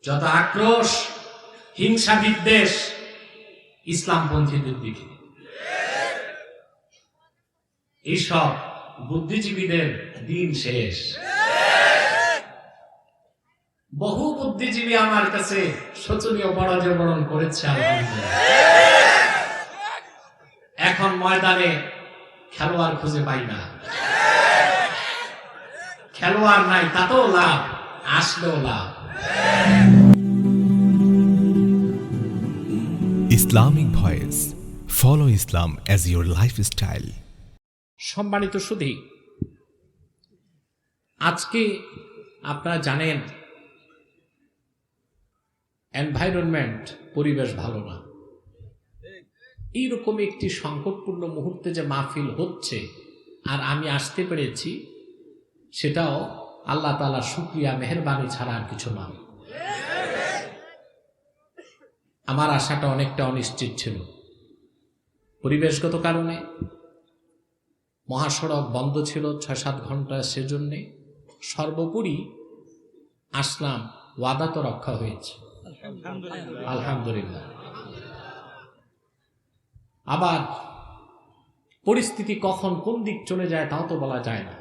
যত আক্রোশ, হিংসা, বিদ্বেষ ইসলামপন্থীদের দিকে, এইসব বুদ্ধিজীবীদের দিন শেষ। বহু বুদ্ধিজীবী আমার কাছে শোচনীয় পরাজয় বরণ করেছে, আলহামদুলিল্লাহ। এখন ময়দানে খেলোয়াড় খুঁজে পাই না, খেলোয়াড় নাই, তাতেও লাভ, আসলেও লাভ। Islamic Voice. Follow Islam as your lifestyle. সম্মানিত সুধী, আজকে আপনারা জানেন এনভায়রনমেন্ট, পরিবেশ ভালো না। এইরকম একটি সংকটপূর্ণ মুহূর্তে যে মাহফিল হচ্ছে আর আমি আসতে পেরেছি, সেটাও আল্লাহ তাআলার শুকরিয়া, মেহেরবানি ছাড়া আর কিছু নয়। আমার আশাটা অনেকটা অনিশ্চিত ছিল পরিবেশগত কারণে। মহাসড়ক বন্ধ ছিল ৬-৭ ঘন্টা, সেজন্যে সর্বোপরি আসলাম, ওয়াদা তো রক্ষা হয়েছে, আলহামদুলিল্লাহ। আবার পরিস্থিতি কখন কোন দিক চলে যায় তাও তো বলা যায় না।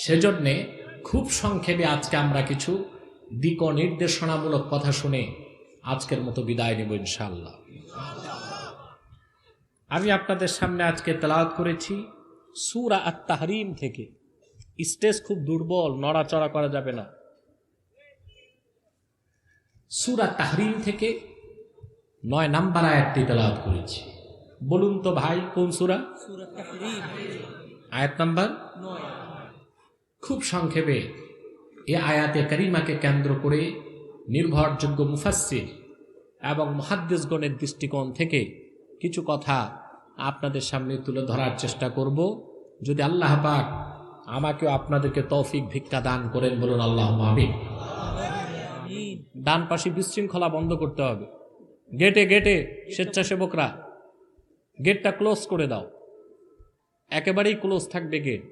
সেজন্যে খুব সংক্ষেপে আজকে আমরা কিছু দিক নির্দেশনামূলক কথা শুনে আজকের মতো বিদায় নেব ইনশাআল্লাহ। আমি আপনাদের সামনে আজকে তেলাওয়াত করেছি সূরা আত-তাহরিম থেকে। স্টেজ খুব দুর্বল, নড়াচড়া করা যাবে না। সূরা তাহরিম থেকে ৯ নাম্বার আয়াতটি তেলাওয়াত করেছি। বলুন তো ভাই, কোন সূরা? সূরা তাহরিম, আয়াত নাম্বার 9। খুব সংক্ষেপে এ আয়াতে কারিমাকে কেন্দ্র করে নির্ভরযোগ্য মুফাসসির এবং মুহাদ্দিসগণের দৃষ্টিকোণ থেকে কিছু কথা আপনাদের সামনে তুলে ধরার চেষ্টা করব। যদি আল্লাহ পাক আমাকেও আপনাদেরকে তৌফিক ভিক্ষা দান করেন, বলুন আল্লাহুম্মা আমিন। ডান পাশে বিশৃঙ্খলা বন্ধ করতে হবে। গেটে গেটে স্বেচ্ছাসেবকরা গেটটা ক্লোজ করে দাও, একেবারেই ক্লোজ থাকবে গেট।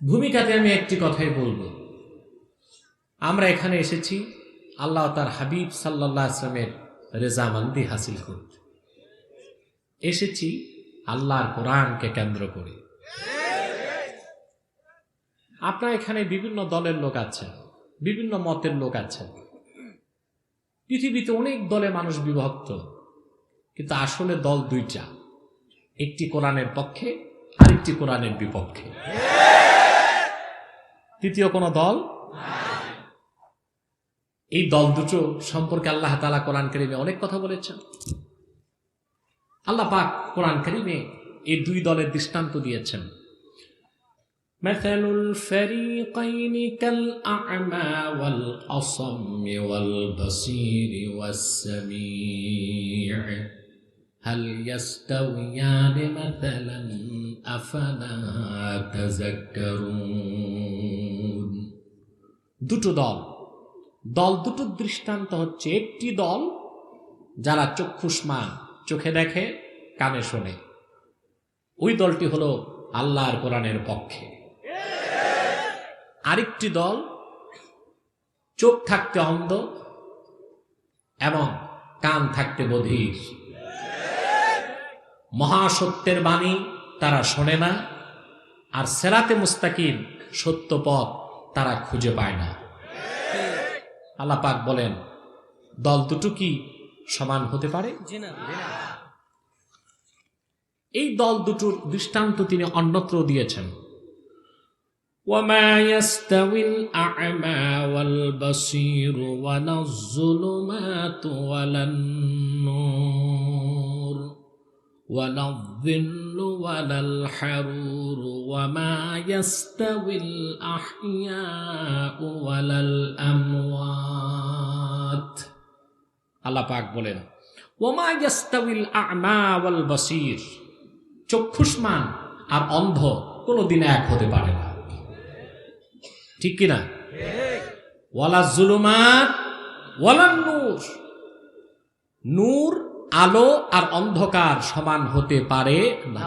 ভূমিকাতে আমি একটি কথাই বলবো, আমরা এখানে এসেছি আল্লাহ তার হাবিব সাল্লাল্লাহু আলাইহি ওয়াসাল্লামের রেজামন্দি হাসিল করতে, এসেছি আল্লাহর কোরআনকে কেন্দ্র করে। আপনারা এখানে বিভিন্ন দলের লোক আছেন, বিভিন্ন মতের লোক আছেন। পৃথিবীতে অনেক দলে মানুষ বিভক্ত, কিন্তু আসলে দল দুইটা, একটি কোরআনের পক্ষে, আরেকটি কোরআনের বিপক্ষে। তৃতীয় কোন দল। এই দল দুটো সম্পর্কে আল্লাহ তাআলা কোরআন কারীমে অনেক কথা বলেছেন। আল্লাহ পাক কোরআন কারীমে এই দুই দলের দৃষ্টান্ত দিয়েছেন। মাসালুল ফারিকাইনি কাল আ'মা ওয়াল আসাম্মি ওয়াল বাসীরি ওয়াস সামী'আ হাল ইয়াস্তাওয়ায়ানি মাসালান আফালা তাযাক্কারুন। দুটো দল, দল দুটোর দৃষ্টান্ত হচ্ছে, একটি দল যারা চক্ষুষ্মান, চোখে দেখে, কানে শোনে, ওই দলটি হলো আল্লাহর কোরআনের পক্ষে। আরেকটি দল চোখ থাকতে অন্ধ এবং কান থাকতে বধির, মহাসত্যের বাণী তারা শোনে না, আর সিরাতে মুস্তাকিম, সত্য পথ তারা খুঁজে পায় না। আল্লাহ পাক বলেন, দল দুটো কি সমান হতে পারে? জি না। এই দল দুটোর দৃষ্টান্ত তিনি অন্যত্র দিয়েছেন। ওয়ামা ইয়াস্তাউিল আ'মা ওয়াল বাসীর ওয়ালাজ যুলুমাতু ওয়ালান নূর ওয়ালায যিল্লু ওয়ালাল হারুর ওয়ামা ইয়াস্তাউিল আহইয়াউ ওয়ালাল আমওয়াত। আল্লাহ পাক বলেন, ওয়ামা ইয়াস্তাউিল আ'মা ওয়াল বাসীর, চক্ষুষ্মান আর অন্ধ কোনদিন এক হতে পারে না, ঠিক কিনা? ওয়ালাজ যুলুমাত ওয়ালান নূর, নূর আলো আর অন্ধকার সমান হতে পারে না,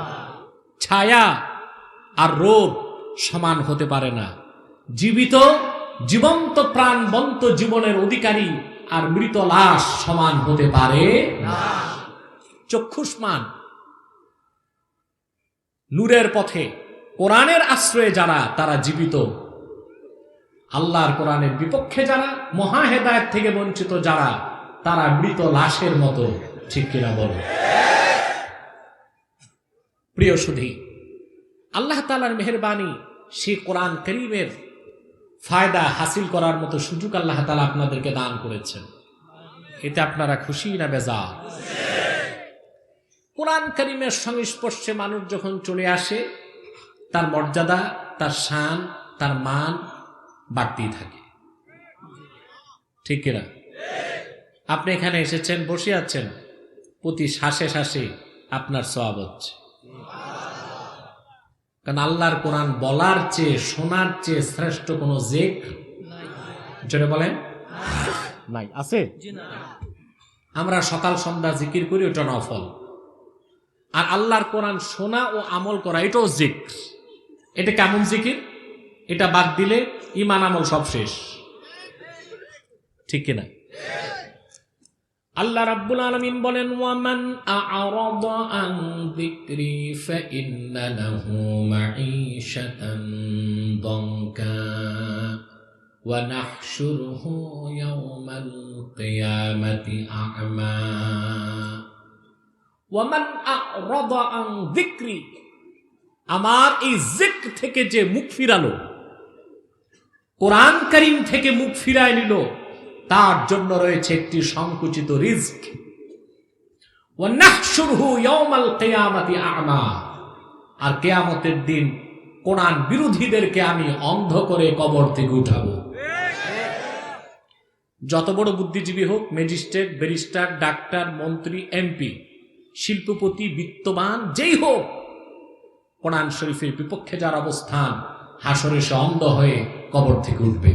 ছায়া আর রোদ সমান হতে পারে না। জীবিত জীবন্ত প্রাণবন্ত জীবনের অধিকারী আর মৃত লাশ সমান হতে পারে না। চক্ষুষ্মান নূরের পথে কোরআনের আশ্রয়ে যারা, তারা জীবিত। আল্লাহর কোরআনের বিপক্ষে যারা, মহা হেদায়েত থেকে বঞ্চিত যারা, তারা মৃত লাশের মতো। ঠিক কিনা বলো? প্রিয় সুধী, আল্লাহ তাআলার মেহেরবানি, সেই কোরআন কারীমের ফায়দা হাসিল করার মতো সুযোগ আল্লাহ তাআলা আপনাদেরকে দান করেছেন। এতে আপনারা খুশি না বেজার? কোরআন কারীমের সংস্পর্শে মানুষ যখন চলে আসে, তার মর্যাদা, তার শান, তার মান বাড়তেই থাকে। ঠিক কিনা? আপনি এখানে এসেছেন, বসে আছেন, প্রতি শ্বাসে শ্বাসে আপনার সওয়াব হচ্ছে। কারণ আল্লাহর কোরআন বলার চেয়ে, শোনার চেয়ে শ্রেষ্ঠ কোনো জিকির জোরে বলেন নাই। আছে? আমরা সকাল সন্ধ্যা জিকির করি, ওটা নফল। আর আল্লাহর কোরআন শোনা ও আমল করা, এটাও জিকির। এটা কেমন জিকির? এটা বাদ দিলে ঈমান আমল সব শেষ। ঠিক কিনা? আল্লাহ রাব্বুল আলামিন বলেন, ওয়ামান আ'রাদা আন যিকরি ফাইন্না লাহু মাঈশাতান দানকা ওয়া নাহশুরুহু ইয়াওমাল কিয়ামাতি আ'মা। ওয়ামান আ'রাদা আন যিকরি, আমার এই জিক্র থেকে যে মুখ ফিরালো, কোরআন কারীম থেকে মুখ ফিরায় নিল, তার জন্য রয়েছে একটি সংকুচিত রিজক। ওয়া নাহশুরুহু ইয়াওমাল কিয়ামাতি আ'মা, আর কিয়ামতের দিন কোরআন বিরোধীদেরকে আমি অন্ধ করে কবর থেকে উঠাবো। যত বড় বুদ্ধিজীবী হোক, ম্যাজিস্ট্রেট, ব্যারিস্টার, ডাক্তার, মন্ত্রী, এমপি, শিল্পপতি, বিত্তবান যেই হোক, কোরআন শরীফের বিপক্ষে যার অবস্থান, হাসরে সে অন্ধ হয়ে কবর থেকে উঠবে।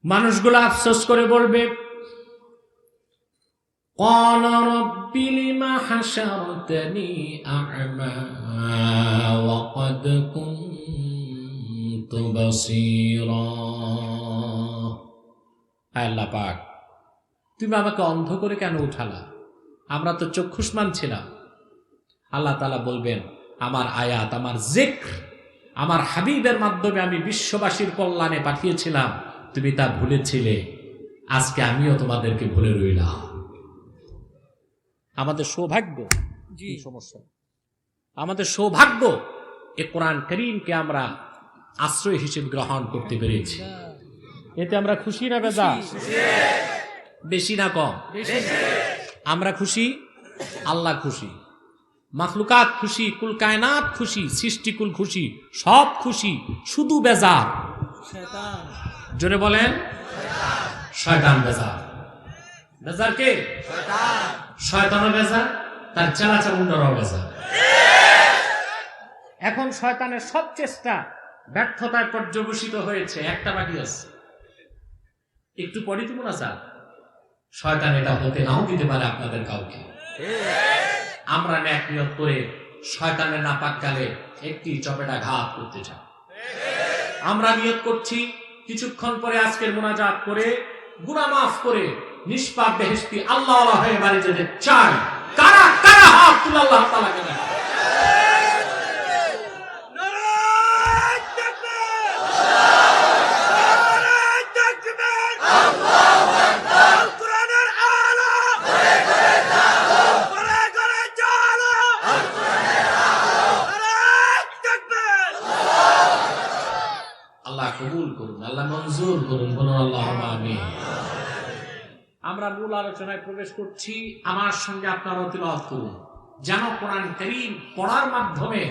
মানুষগুলো আফসোস করে বলবে, ক্বালা রাব্বি লিমা হাশারতানি আ'মা ওয়া ক্বাদ কুনতু বাসীরা। আল্লাহ পাক, তুমি আমাকে অন্ধ করে কেন উঠালা? আমরা তো চক্ষুষ্মান ছিলাম। আল্লাহ তাআলা বলবেন, আমার আয়াত, আমার জিক্র, আমার হাবিবের মাধ্যমে আমি বিশ্ববাসীর কল্যাণে পাঠিয়েছিলাম, তুমি তা ভুলেছিলে, আজকে আমিও তোমাদেরকে ভুলে রইলাম। আমাদের সৌভাগ্য, কি সমস্যা? আমাদের সৌভাগ্য এ কোরআন কারীমকে আমরা আশ্রয় হিসেবে গ্রহণ করতে পেরেছি। এতে আমরা খুশি না বেজার? বেশি না কম? আমরা খুশি, আল্লাহ খুশি, মাখলুকাত খুশি, কুল কায়নাত খুশি, সৃষ্টিকুল খুশি, সব খুশি, শুধু বেজার শয়তান। জোরে বলেন, শয়তান বেজার। বেজার কে? শয়তান। শয়তানও বেজার, তার চালাচামুন্ডারও বেজার। এখন শয়তানের সব চেষ্টা ব্যর্থতায় পর্যবসিত হয়েছে, একটা বাকি আছে। একটু পরে তো মনে আছে শয়তান এটা হতে নাও দিতে পারে আপনাদের কাউকে। আমরা ন্যাক নিয়ত করে শয়তানের নাপাক গালে একটি চপেটা ঘাত করতে চাই। আমরা নিয়ত করছি কিছুক্ষণ পরে আজকের মুনাজাত করে গুনাহ মাফ করে নিষ্পাপ বেহেশতি আল্লাহওয়ালা হয়ে বাড়ি যেতে চাই। কারা কারা হাত তুলে আল্লাহ তাআলাকে দেখায়। কবুল করুন, আল্লাহ মঞ্জুর করুন, বলুন আল্লাহুম্মা আমিন। আমরা মূল আলোচনায় প্রবেশ করছি। আমার সঙ্গে আপনারা তিলাওয়াত করুন, যেন কোরআন কারীম পড়ার মাধ্যমে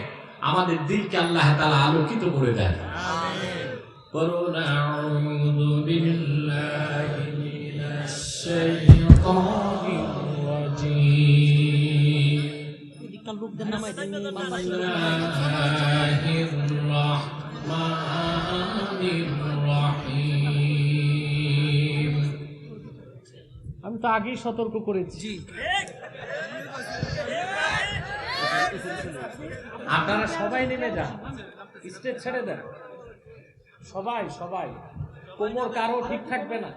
আমাদের দিলকে আল্লাহ তাআলা আলোকিত করে দেন। আমিন। করুন আউযু বিল্লাহি মিনাশ শাইতানির রাজীম। এদিককার লোকদের নামাই দেন। বিসমিল্লাহির রাহমানির রাহিম। আমি তো আগেই সতর্ক করেছি। আপনারা সবাই নেমে যান, স্টেজ ছেড়ে দেন, সবাই সবাই, কোমর কারো ঠিক থাকবে না,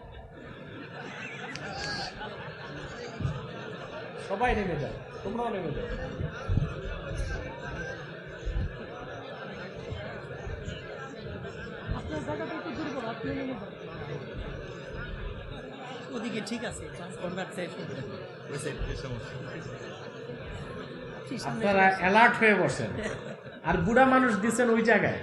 সবাই নেমে যান, তোমরাও নেমে যাও। ওদিকে ঠিক আছে আপনারা অ্যালার্ট হয়ে বসেন, আর বুড়া মানুষ দিচ্ছেন ওই জায়গায়।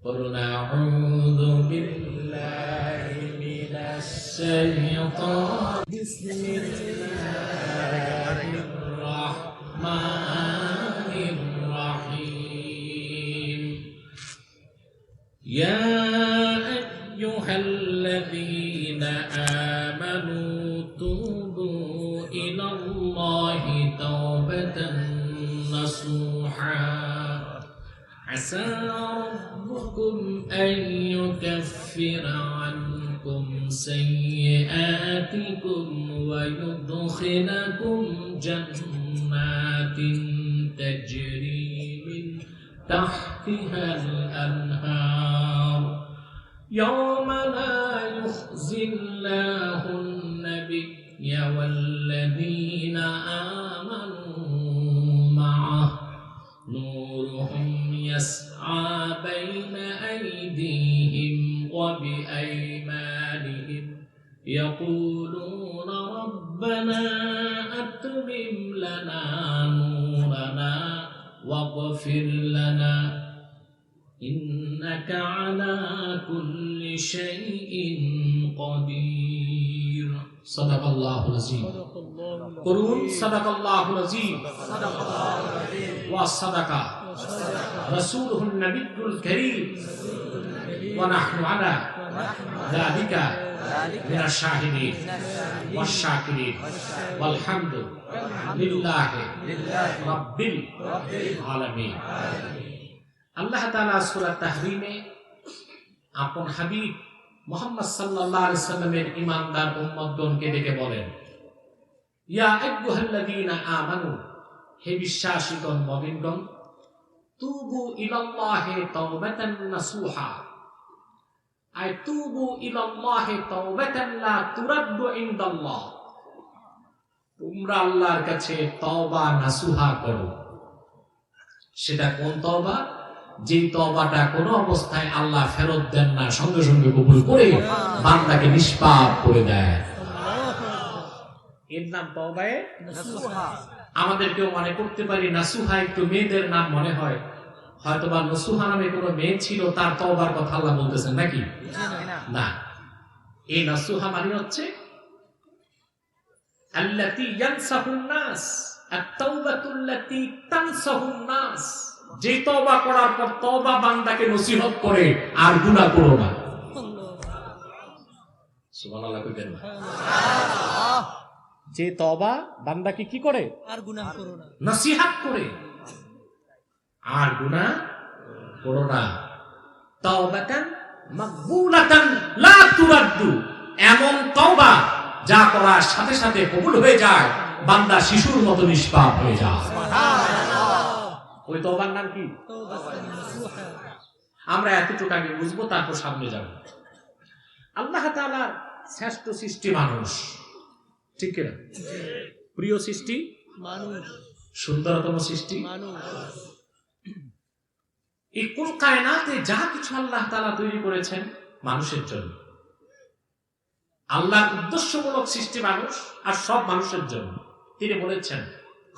قُلْ أَعُوذُ بِاللَّهِ مِنَ الشَّيْطَانِ بِسْمِ اللَّهِ الرَّحْمَنِ الرَّحِيمِ يَا أَيُّهَا الَّذِينَ آمَنُوا تُوبُوا إِلَى اللَّهِ تَوْبَةً نَصُوحًا عسى ربكم أن يكفر عنكم سيئاتكم ويدخلكم جنات تجري من تحتها الأنهار يوم لا يخزي الله النبي والذين آمنوا معه نورهم يسعى بين أيديهم وبأيمانهم يقولون ربنا أتمم لنا نورنا واغفر لنا إنك على كل شيء قدير صدق الله العظيم قرون صدق الله العظيم وصدق رسوله النبي الكريم ونحن على ذلك من الشاهدين والشاكرين والحمد لله رب العالمين আল্লাহ তাআলা সূরা তাহরীমে আপন হাবিব মুহাম্মদ সাল্লাল্লাহু আলাইহি সাল্লামের ঈমানদার উম্মতগণকে ডেকে বলেন, ইয়া আইয়ুহাল্লাযীনা আমানু, হে বিশ্বাসীগণ মুমিনগণ, তুবু ইলাল্লাহি তাওবাতান নাসুহা, আই তুবু ইলাল্লাহি তাওবাতান লা তুরাদ্দু ইনদাল্লাহ, তোমরা আল্লাহর কাছে তওবা নাসুহা করো। সেটা কোন তওবা? যে তওবাটা কোন অবস্থায় আল্লাহ ফেরত দেন না, সঙ্গে সঙ্গে কবুল করে বান্দাকে নিষ্পাপ করে দেয়, এর নাম তওবায়ে নাসুহা। আমাদের কেউ মনে করতে পারি নাসুহা একটু মেয়েদের নাম মনে হয়, হয়তোবা নাসুহা নামে কোনো মেয়ে ছিল, তার তওবার কথা আল্লাহ বলতেছেন নাকি? না, এই নাসুহা মানে হচ্ছে আল্লাতী ইয়ানসাহুন নাস, আত-তাওবাতুল্লাতী তানসাহুন নাস, যে তওবা করার পর তওবা বান্দাকে নসিহত করে আর গুনাহ করো না। সুবহানাল্লাহ কইবেন না? যে তওবা বান্দাকে কি করে? আর গুনাহ করো না, নসিহত করে আর গুনাহ করো না। তাওবাতান মাকবুলাতান লা তুরাদ্দু, এমন তওবা যা করার সাথে সাথে কবুল হয়ে যায়, বান্দা শিশুর মতো নিষ্পাপ হয়ে যায়। ওই তওবার নাম কি? আমরা এতটুকু আগে বুঝবো, তারপর সামনে যাব। আল্লাহ তাআলার শ্রেষ্ঠ সৃষ্টি মানুষ, ঠিক কিনা? প্রিয় সৃষ্টি মানুষ, সুন্দরতম সৃষ্টি মানুষ। এই কুল কায়নাতে যা কিছু আল্লাহ তাআলা তৈরি করেছেন মানুষের জন্য। আল্লাহর উদ্দেশ্যমূলক সৃষ্টি মানুষ, আর সব মানুষের জন্য। তিনি বলেছেন,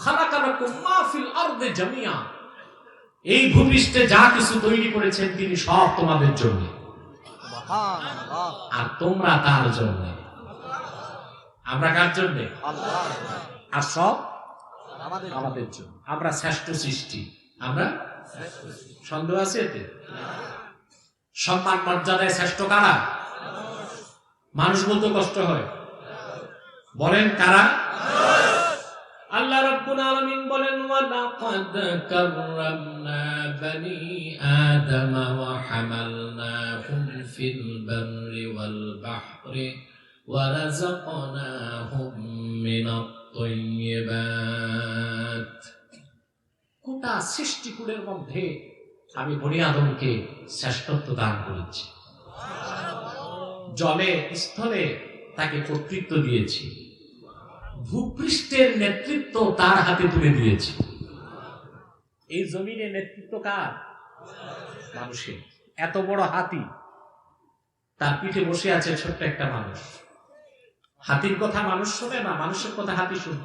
খালাকা লাকুম মা ফিল আরদি জামিয়া, এই ভূপৃষ্ঠে যা কিছু তৈরি করেছেন তিনি সব তোমাদের জন্য, আর তোমরা তার জন্য। আমরা কার জন্য? আর সব আমাদের জন্য। আমরা শ্রেষ্ঠ সৃষ্টি, আমরা সন্দেহ আছে এতে? সম্মান মর্যাদায় শ্রেষ্ঠ কারা? মানুষ বলতে কষ্ট হয়, বলেন কারা? আল্লাহ রাব্বুল আলামিন বলেন, ওয়ালাকাদ কাররামনা বানি আদম ওয়া হামালনাহুম ফিল বাররি ওয়াল বাহরি ওয়া রাযাকনাহুম মিনাত الطيبات গোটা সৃষ্টিকুলের মধ্যে আমি বনি আদমকে শ্রেষ্ঠত্ব দান করেছি। জলে স্থলে তাকে কর্তৃত্ব দিয়েছি, ভূপৃষ্ঠের নেতৃত্ব তার হাতে তুলে দিয়েছি। এই জমিনে নেতৃত্ব কার? মানুষের। এত বড় হাতি, তার পিঠে বসে আছে ছোট্ট একটা মানুষ। হাতির কথা মানুষ শোনে না, মানুষের কথা হাতি শুনে।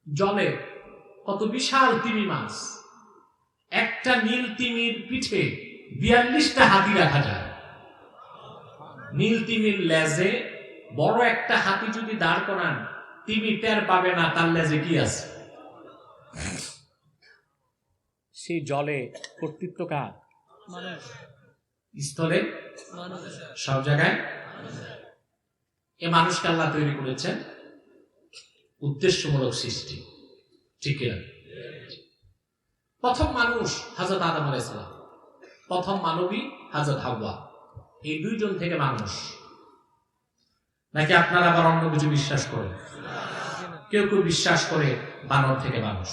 জলে কত বিশাল তিমি মাছ, একটা নীল তিমির পিঠে 42টা হাতি রাখা যায়। নীল তিমির লেজে বড় একটা হাতি যদি দাঁড় করান, তিমি টের পাবে না তার লেজে কি আছে। সেই জলে কর্তৃত্ব কার? স্থলে সব জায়গায় এ মানুষকে আল্লাহ তৈরি করেছেন উদ্দেশ্যমূলক সৃষ্টি, ঠিক না? প্রথম মানুষ হযরত আদম আলাইহিস সালাম, প্রথম মানবী হযরত হাওয়া। এই দুইজন থেকে মানুষ। নাকি আপনারা আবার অন্য কিছু বিশ্বাস করেন? কেউ কেউ বিশ্বাস করে বানর থেকে মানুষ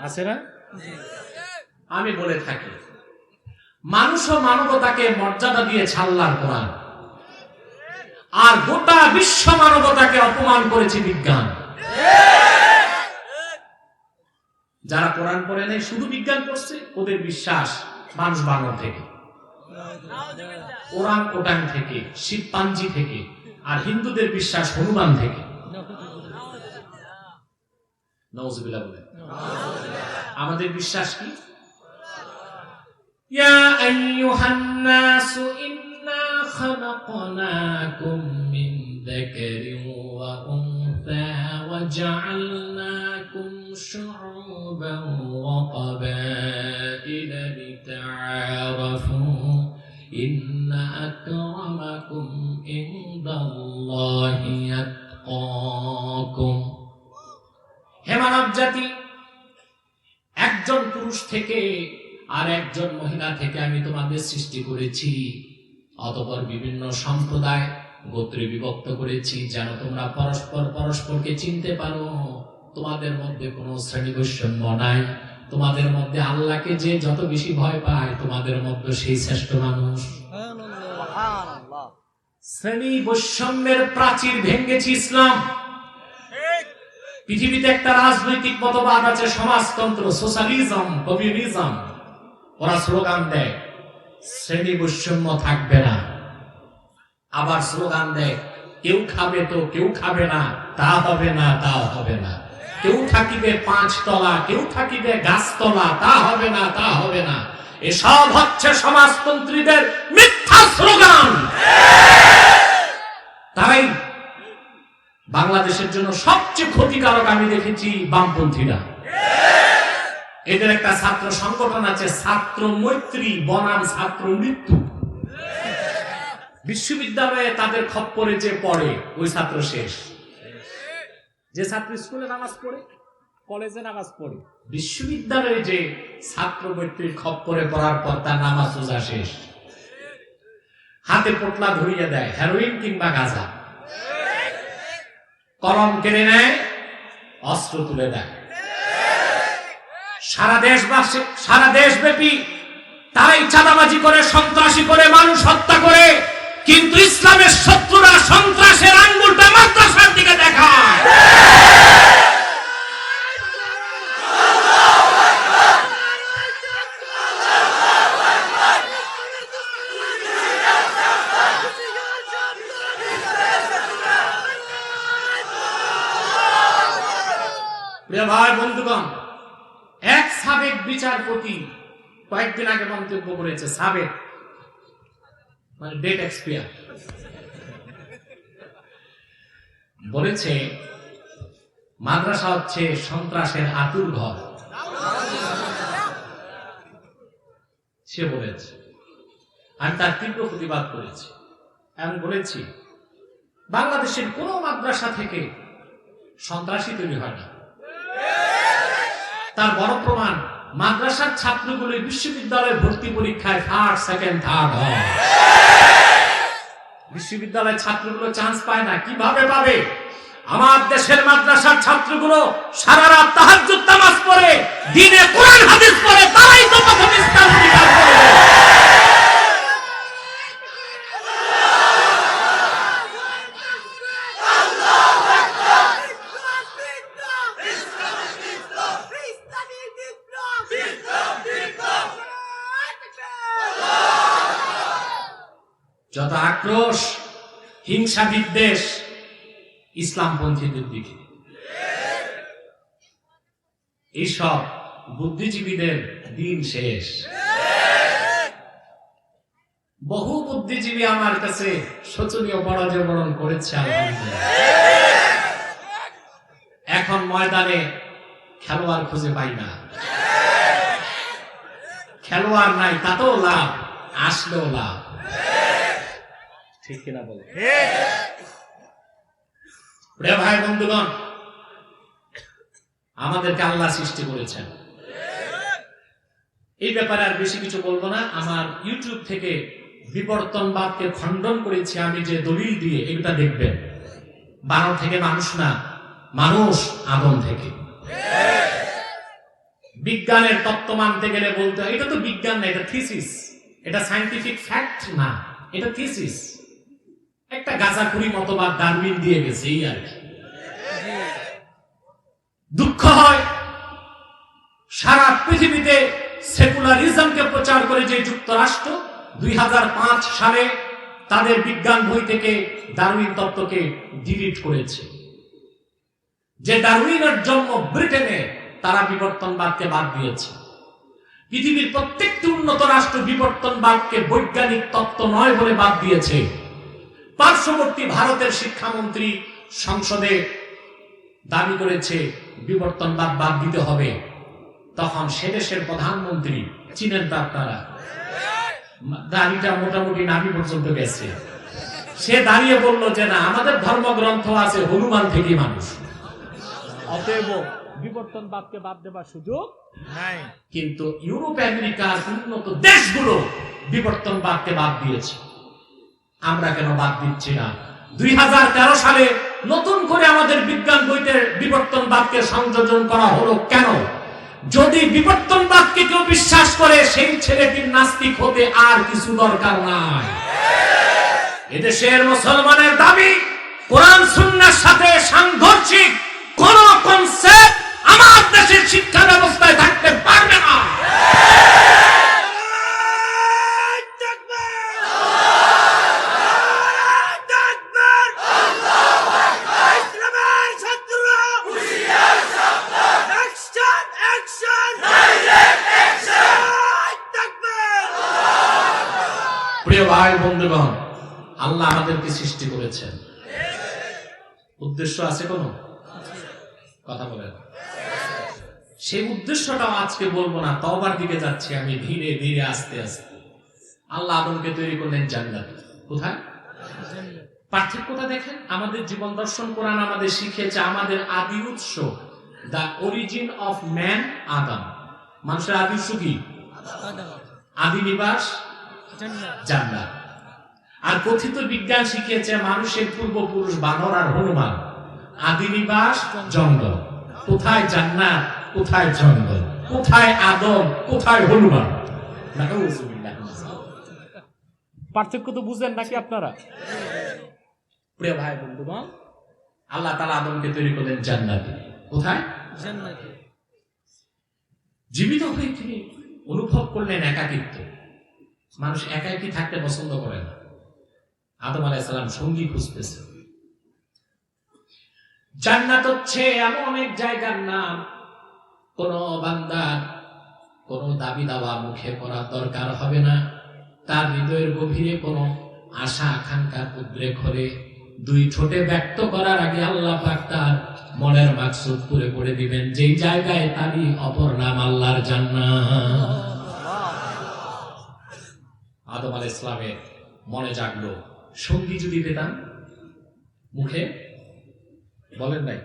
আছে না? আমি বলে থাকি মানুষ ও মানবতাকে মর্যাদা দিয়ে ছাড়লার কোরআন, আর গোটা বিশ্ব মানবতাকে অপমান করেছে বিজ্ঞান। যারা কোরআন পড়ে নেই, শুধু বিজ্ঞান পড়ছে, ওদের বিশ্বাস মানুষ বানর থেকে, ওরাং ওটাং থেকে, শিবপাঞ্জি থেকে, আর হিন্দুদের বিশ্বাস হনুমান থেকে। নাউজুবিল্লাহ বলে। আমাদের বিশ্বাস কি? ইয়া আইয়ুহান নাসু ইন্না খালাকনাকুম মিন যাকারিন ওয়া উনসা ওয়া জাআলনাকুম শুউবান ওয়া ক্বাবাইলা লিতাআরাফু ইন্না আকরামাকুম ইনদাল্লাহি আতকাকুম। হে মানব জাতি, একজন পুরুষ থেকে আর একজন মহিলা থেকে আমি তোমাদের সৃষ্টি করেছি, অতঃপর বিভিন্ন সম্প্রদায় গোত্রে বিভক্ত করেছি, যেন তোমরা পরস্পর পরস্পরকে চিনতে পারো। তোমাদের মধ্যে কোনো শ্রেণী বৈষম্য নাই। তোমাদের মধ্যে আল্লাহকে যে যত বেশি ভয় পায়, তোমাদের মধ্যে সেই শ্রেষ্ঠ মানুষ। শ্রেণী বৈষম্যের প্রাচীর ভেঙেছি ইসলাম। পৃথিবীতে একটা রাজনৈতিক মতবাদ আছে, সমাজতন্ত্র, সোশ্যালিজম, কমিউনিজম। ওরা স্লোগান দেয় শ্রেণী বৈষম্য থাকবে না, আবার স্লোগান দেয় কেউ খাবে তো কেউ খাবে না, তা হবে না, তা হবে না। কেউ থাকিবে 5 তলা, কেউ থাকিবে গাছতলা, তা হবে না, তা হবে না। এসব হচ্ছে সমাজতন্ত্রীদের মিথ্যা স্লোগান। তাই বাংলাদেশের জন্য সবচেয়ে ক্ষতিকারক আমি দেখেছি বামপন্থীরা। এদের একটা ছাত্র সংগঠন আছে, ছাত্র মৈত্রী বনাম ছাত্র মৃত্যু। বিশ্ববিদ্যালয়ে তাদের খপ্পরে যে পড়ে, ওই ছাত্র শেষ। যে ছাত্র স্কুলে নামাজ পড়ে, কলেজে নামাজ পড়ে, বিশ্ববিদ্যালয়ে যে ছাত্র মৈত্রীর খপ্পরে পড়ার পর তার নামাজ রোজা শেষ। হাতে পোটলা ধরিয়ে দেয়, হেরোইন কিংবা গাঁজা। কলম কেড়ে নেয়, অস্ত্র তুলে দেয়। সারা দেশব্যাপী তারাই চাঁদাবাজি করে, সন্ত্রাসী করে, মানুষ হত্যা করে। কিন্তু ইসলামের শত্রুরা সন্ত্রাসের আঙ্গুলটা মাদ্রাসার দিকে দেখায়। প্রিয় ভাই বন্ধুগণ, এক সাবেক বিচারপতি কয়েকদিন আগে মন্তব্য করেছে, সাবেক মানে ডেট এক্সপায়ার, বলেছে মাদ্রাসা হচ্ছে সন্ত্রাসের আতুর ঘর। সে বলেছে, আমি তার তীব্র প্রতিবাদ করেছি। আমি বলেছি বাংলাদেশের কোন মাদ্রাসা থেকে সন্ত্রাসী তৈরি হয় না। তার বড় প্রমাণ, মাদ্রাসার ছাত্রগুলো বিশ্ববিদ্যালয়ের ভর্তি পরীক্ষায় ফার্স্ট, সেকেন্ড, থার্ড হয়। বিশ্ববিদ্যালয়ের ছাত্রগুলো চান্স পায় না, কিভাবে পাবে? আমার দেশের মাদ্রাসার ছাত্রগুলো সারা রাত তাহাজ্জুদ নামাজ পড়ে, দিনে কোরআন হাদিস পড়ে, তারাই তো প্রথম ইসলাম অধিকার করবে। যত আক্রোশ, হিংসা, বিদ্বেষ ইসলামপন্থীদের দিকে, এইসব বুদ্ধিজীবীদের দিন শেষ। বহু বুদ্ধিজীবী আমার কাছে শোচনীয় পরাজয় বরণ করেছে, আলহামদুলিল্লাহ। এখন ময়দানে খেলোয়াড় খুঁজে পাই না, খেলোয়াড় নাই, তাতেও লাভ, আসলেও লাভ। ঠিক কিনা বলে? প্রিয় ভাই বন্ধুগণ, আমাদেরকে আল্লাহ সৃষ্টি করেছেন, এই ব্যাপারে আর বেশি কিছু বলবো না। আমার ইউটিউব থেকে বিবর্তনবাদকে খণ্ডন করেছি আমি যে দলিল দিয়ে, এটা দেখবেন। বানর থেকে মানুষ না, মানুষ আদম থেকে। বিজ্ঞানের তত্ত্ব মানতে গেলে বলতে হয় এটা তো বিজ্ঞান না, এটা থিসিস, এটা সায়েন্টিফিক ফ্যাক্ট না, এটা থিসিস। একটা গাঁজাখুরি মতবাদ ডারউইন দিয়ে গেছে, এই আর কি। দুঃখ হয় সারা পৃথিবীতে সেকুলারিজমকে প্রচার করে যে যুক্তরাষ্ট্র 2005 সালে তাদের বিজ্ঞান বই থেকে ডারউইন তত্ত্বকে ডিলিট করেছে। যে ডারউইনের জন্ম ব্রিটেনে, তারা বিবর্তনবাদকে বাদ দিয়েছে। পৃথিবীর প্রত্যেকটি উন্নত রাষ্ট্র বিবর্তনবাদকে বৈজ্ঞানিক তত্ত্ব নয় বলে বাদ দিয়েছে। পার্শ্ববর্তী ভারতের শিক্ষামন্ত্রী সংসদে দাবি করেছে বিবর্তনবাদ বাদ দিতে হবে। তখন সে দেশের প্রধানমন্ত্রী, চীনের আপনারা, দাড়িটা মোটামুটি নাভি পর্যন্ত গেছে, সে দাঁড়িয়ে বলল যে না, আমাদের ধর্মগ্রন্থ আছে হনুমান থেকে মানুষ, অতএব বিবর্তনবাদকে বাদ দেবার সুযোগ নাই। কিন্তু ইউরোপ আমেরিকার উন্নত দেশগুলো বিবর্তনবাদকে বাদ দিয়েছে, আমরা কেন বাদ দিচ্ছি না? 2013 সালে নতুন করে আমাদের বিজ্ঞান বইতে বিবর্তনবাদকে সংযোজন করা হলো কেন? যদি বিবর্তনবাদকে কেউ বিশ্বাস করে, সেই ছেলেটির নাস্তিক হতে আর কিছু দরকার নাই। এদেশের মুসলমানের দাবি কোরআন সুন্নাহর সাথে সাংঘর্ষিক কোন কনসেপ্ট আমার দেশের শিক্ষা ব্যবস্থায় থাকতে পারবে না। প্রিয় ভাই বন্ধুগণ, আল্লাহ আমাদেরকে সৃষ্টি করেছেন, উদ্দেশ্য আছে কোন? কথা বলেন। সেই উদ্দেশ্যটাও আজকে বলবো না, তওবার দিকে যাচ্ছি আমি ধীরে ধীরে, আস্তে আস্তে। আল্লাহ আদমকে তৈরি করলেন জান্নাতে। কোথায়? পার্থক্যটা দেখেন। আমাদের জীবন দর্শন কোরআন আমাদের শিখিয়েছে আমাদের আদি উৎস, দ্য অরিজিন অফ ম্যান, আদম। মানুষের আদি উৎস কি? আদি নিবাস জান্নাত। আর কথিত বিজ্ঞান শিখিয়েছে মানুষের পূর্বপুরুষ বানর আর হনুমান, আদি নিবাস জঙ্গল। কোথায় জান্নাত, কোথায় জঙ্গল, কোথায় আদম, কোথায় হনুমান? পার্থক্য তো বুঝলেন নাকি আপনারা? প্রিয় ভাই বন্ধুগণ, আল্লাহ তাআলা আদমকে তৈরি করলেন জান্নাতে। কোথায়? জান্নাতে। জীবিত হয়ে তিনি অনুভব করলেন একাকিত্ব। মানুষ একাকি থাকতে পছন্দ করে না। আদম আলাইহিস সালাম সঙ্গী খুঁজতেছে। জান্নাত হচ্ছে এমন এক জায়গার নাম, কোন বান্দার কোন দাবি দাওয়া মুখে করার দরকার হবে না। তার হৃদয়ের গভীরে কোন আশা আকাঙ্ক্ষার উদ্রেক হলে দুই ঠোঁটে ব্যক্ত করার আগে আল্লাহ পাক তার মনের মাকসুদ পুরে করে দিবেন। যেই জায়গায় তারই অপর নাম আল্লাহর জান্নাত। আদম আলাইহিস সালামের মনে জাগলো, সঙ্গী যদি পেতাম। মুখে বলেন নাই।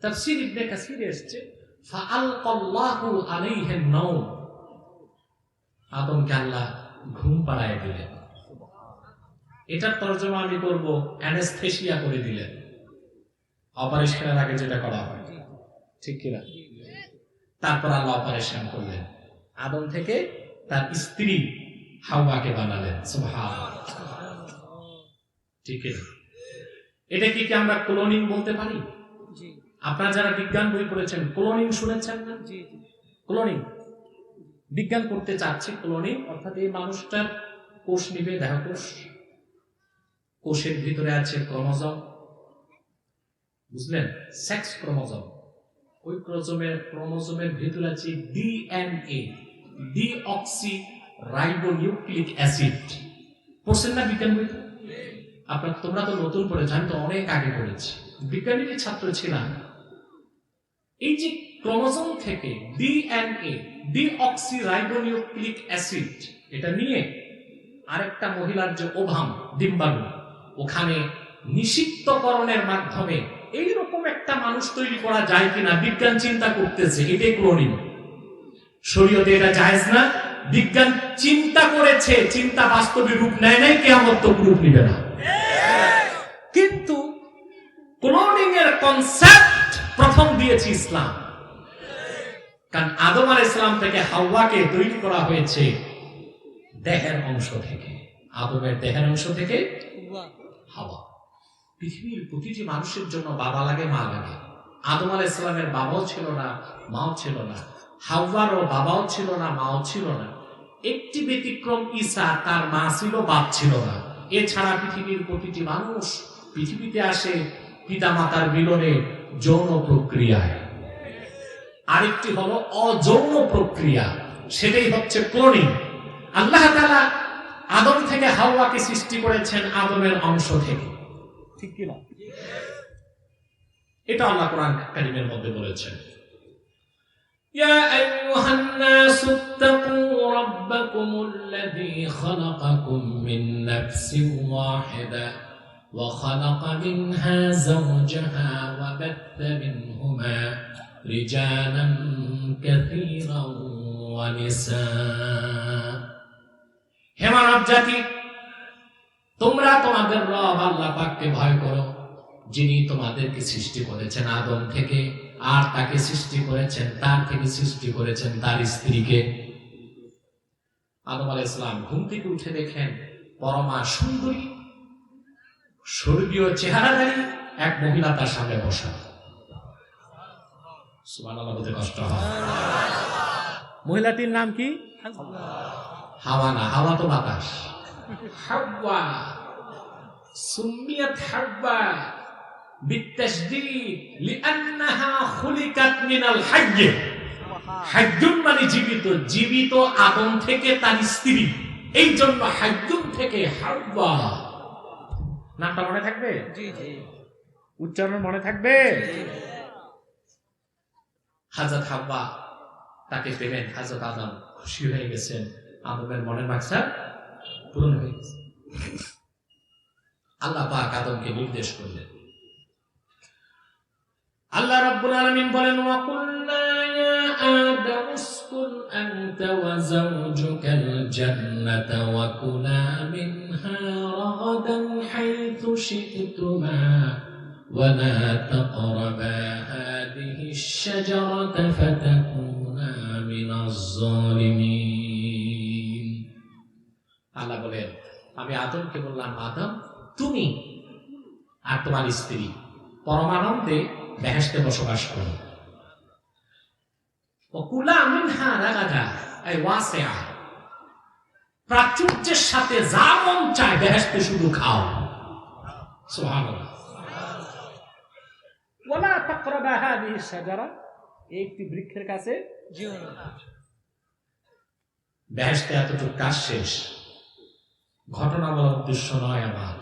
তাফসীর ইবনে কাসিরে এসেছে ফাআলকাল্লাহু আলাইহিন নাওম, আদমকে আল্লাহ ঘুম পাড়ায় দিলেন। এটার তর্জমা আমি করব অ্যানেস্থেসিয়া করে দিলেন, অপারেশনের আগে যেটা করা হয়, ঠিক কিনা? তারপর আল্লাহ অপারেশন করলেন, আদম থেকে তার স্ত্রী হাওয়াকে বানালেন। সুবহানাল্লাহ, ঠিক কিনা? এটা কি আমরা ক্লোনিং বলতে পারি? জি আপনারা যারা বিজ্ঞান বই পড়েছেন ক্লোনিং শুনেছেন না? জি জি ক্লোনিং বিজ্ঞান করতে চাচ্ছে। ক্লোনিং অর্থাৎ এই মানুষটার কোষ নিবে, দেহকোষ, কোষের ভিতরে আছে ক্রোমোজোম, বুঝলেন, সেক্স ক্রোমোজোম, ওই ক্রোমোজোমের ভিতরে আছে ডিএনএ, ডিঅক্সি রাইবোনিউক্লিক অ্যাসিড। পড়ছেন না বিজ্ঞান বই? তোমরা তো নতুন পড়েছ, আমি তো অনেক আগে পড়েছি, বিজ্ঞানের ছাত্র ছিলাম। এই যে ক্রোমোজোম থেকে ডিএনএ, ডিঅক্সি রাইবোনিউক্লিক অ্যাসিড, এটা নিয়ে আরেকটা মহিলার যে ওভাম, ডিম্বাণু, ওখানে নিষিক্তকরণের মাধ্যমে এইরকম একটা মানুষ তৈরি করা যায় কিনা বিজ্ঞান চিন্তা করতেছে। এটাই ক্লোনিং। শরীয়তে এটা জায়েজ না, বিজ্ঞান চিন্তা করেছে, চিন্তা বাস্তবে রূপ নেয় নাই, কিয়ামত তো রূপ নিবে না। কিন্তু ক্লোনিং এর কনসেপ্ট প্রথম দিয়েছে ইসলাম, কারণ আদম আলাইহিস সালাম থেকে হাওয়াকে তৈরি করা হয়েছে দেহের অংশ থেকে, আদমের দেহের অংশ থেকে হাওয়া। পৃথিবীর প্রতিটি মানুষের জন্য বাবা লাগে, মা লাগে। আদম আলাইহিস সালামের বাবাও ছিল না, মাও ছিল না, হাওয়ারও বাবাও ছিল না, মাও ছিল না। একটি ব্যতিক্রম ঈসা, তার মা ছিল, বাপ ছিল না। এছাড়া পৃথিবীর প্রতিটি মানুষ পৃথিবীতে আসে পিতামাতার মিলনে, যৌন প্রক্রিয়ায়। আরেকটি হলো অযৌন প্রক্রিয়া, সেটাই হচ্ছে ক্লোনিং। আল্লাহ তাআলা আদম থেকে হাওয়াকে সৃষ্টি করেছেন আদমের অংশ থেকে, ঠিক কি না? এটা আল্লাহ কোরআন কারীমের মধ্যে বলেছেন, ইয়া আইয়ুহান নাসু ইত্তাকু রাব্বাকুমুল্লাযী খালাকাকুম মিন নাফসিন ওয়াহিদা ওয়া খালাকা মিনহা যাওজাহা ওয়া বাথা মিনহুমা রিজালান কাসীরান ওয়া নিসা। হে মানব জাতি, তোমরা তোমাদের রব আল্লাহ পাককে ভয় করো, যিনি তোমাদেরকে সৃষ্টি করেছেন আদম থেকে, আর তাকে সৃষ্টি করেছেন, তার থেকে সৃষ্টি করেছেন তার স্ত্রীকে। আদম আলাইহিস সালাম ঘুম থেকে উঠে দেখেন পরমা সুন্দরী স্বর্গীয় চেহারাধারী এক মহিলা তার সামনে বসা। সুবহানাল্লাহ, বলতে কষ্ট হয়। মহিলাটির নাম কি? হাওয়া না, হাওয়া তো বাতাস। হাওয়া সুম্মিয়াত হাওয়া বিতাশদীদ লিআন্নাহা খুলিকাত মিনাল হায়্য। হায়্যুন মানে জীবিত, জীবিত আদম থেকে তার স্ত্রী, এই জন্য হায়্যুন থেকে হাওয়া। নামটা মনে থাকবে? জি জি। উচ্চারণ মনে থাকবে? হযরত হাওয়া তাকে পেলেন, হযরত আদম খুশি হয়ে গেছেন, আদমের মনের মাকসাদ পূরণ হয়ে গেছে। আল্লাহ পাক আদমকে নির্দেশ করলেন। আল্লাহ রাব্বুল আলামিন বলেন, ওয়া কুল্লা ইয়া আদামু উসকুন আনতা ওয়া যাওজুকাল জান্নাতা ওয়া কুলা মিনহা রাগাদান হাইথু শি'তুমা ওয়া লা তাকরাবা হাদিহিশ শাজারাতা ফাতাকুনা মিনাজ জালিমিন। আল্লাহ বলেন, আমি আদমকে বললাম, আদম তুমি আর তোমার স্ত্রী পরমানন্দে বেহেশতে বসবাস করো। ওয়াকুলা মিনহা রাগাদা আই ওয়াসিআ, প্রাচুর্যের সাথে যা মন চায় বেহেশতে শুধু খাও। সুবহানাল্লাহ। ওয়ালা তাকরাবা হাদিহি শাজারা, একটি বৃক্ষের কাছে যেও না। বেহেশতে এতটুকু কাজ শেষ। ঘটনা বলার উদ্দেশ্য নয় আমার।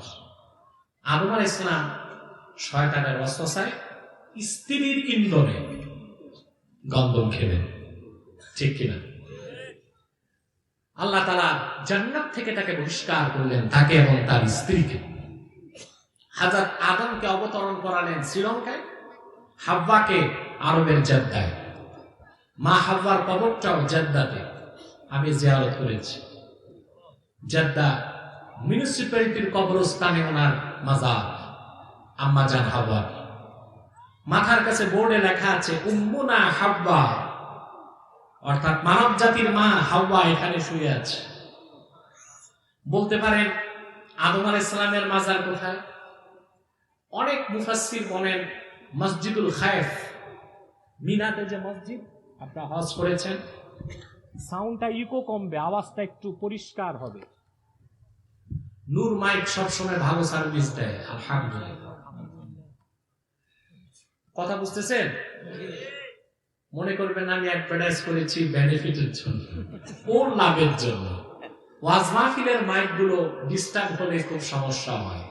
আদম আলাইহিস সালাম শয়তানের ওয়াসওয়াসায় স্ত্রীর ইন্ধনে গন্ধম খেলেন, ঠিক কিনা? আল্লাহ তাআলা জান্নাত থেকে তাকে বহিষ্কার করলেন, তাকে এবং তার স্ত্রীকে। হযরত আদমকে অবতরণ করালেন শ্রীলঙ্কায়, হাওয়াকে আরবের জেদ্দায়। মা হাওয়ার কবরটাও জেদ্দাতে, আমি জিয়ারত করেছি। জেদ্দা মিউনিসিপ্যালিটির কবরস্থানে ওনার মাজার, আম্মা জান হাওয়া। মাথার কাছে বোর্ডে লেখা আছে উম্মুনা হাওয়া, অর্থাৎ মানব জাতির মা হাওয়া এখানে শুয়ে আছে। বলতে পারেন আদম আলাইহিস সালামের মাজার কোথায়? অনেক মুফাসসির বলেন মসজিদুল খায়েফ, মিনাতে যে মসজিদ, আপনারা হজ করেছেন, সাউন্ডটা ইকো কমবে, আওয়াজটা একটু পরিষ্কার হবে। নূর মাইক সবসময় ভালো সার্ভিস দেয়, আলহামদুলিল্লাহ। কথা বুঝতেছেন? মনে করবেন আমি অ্যাডভার্টাইজ করেছি বেনিফিটের জন্য, ওর লাভের জন্য। ওয়াজ মাহফিলের মাইক গুলো ডিস্টার্ব হলে খুব সমস্যা হয়,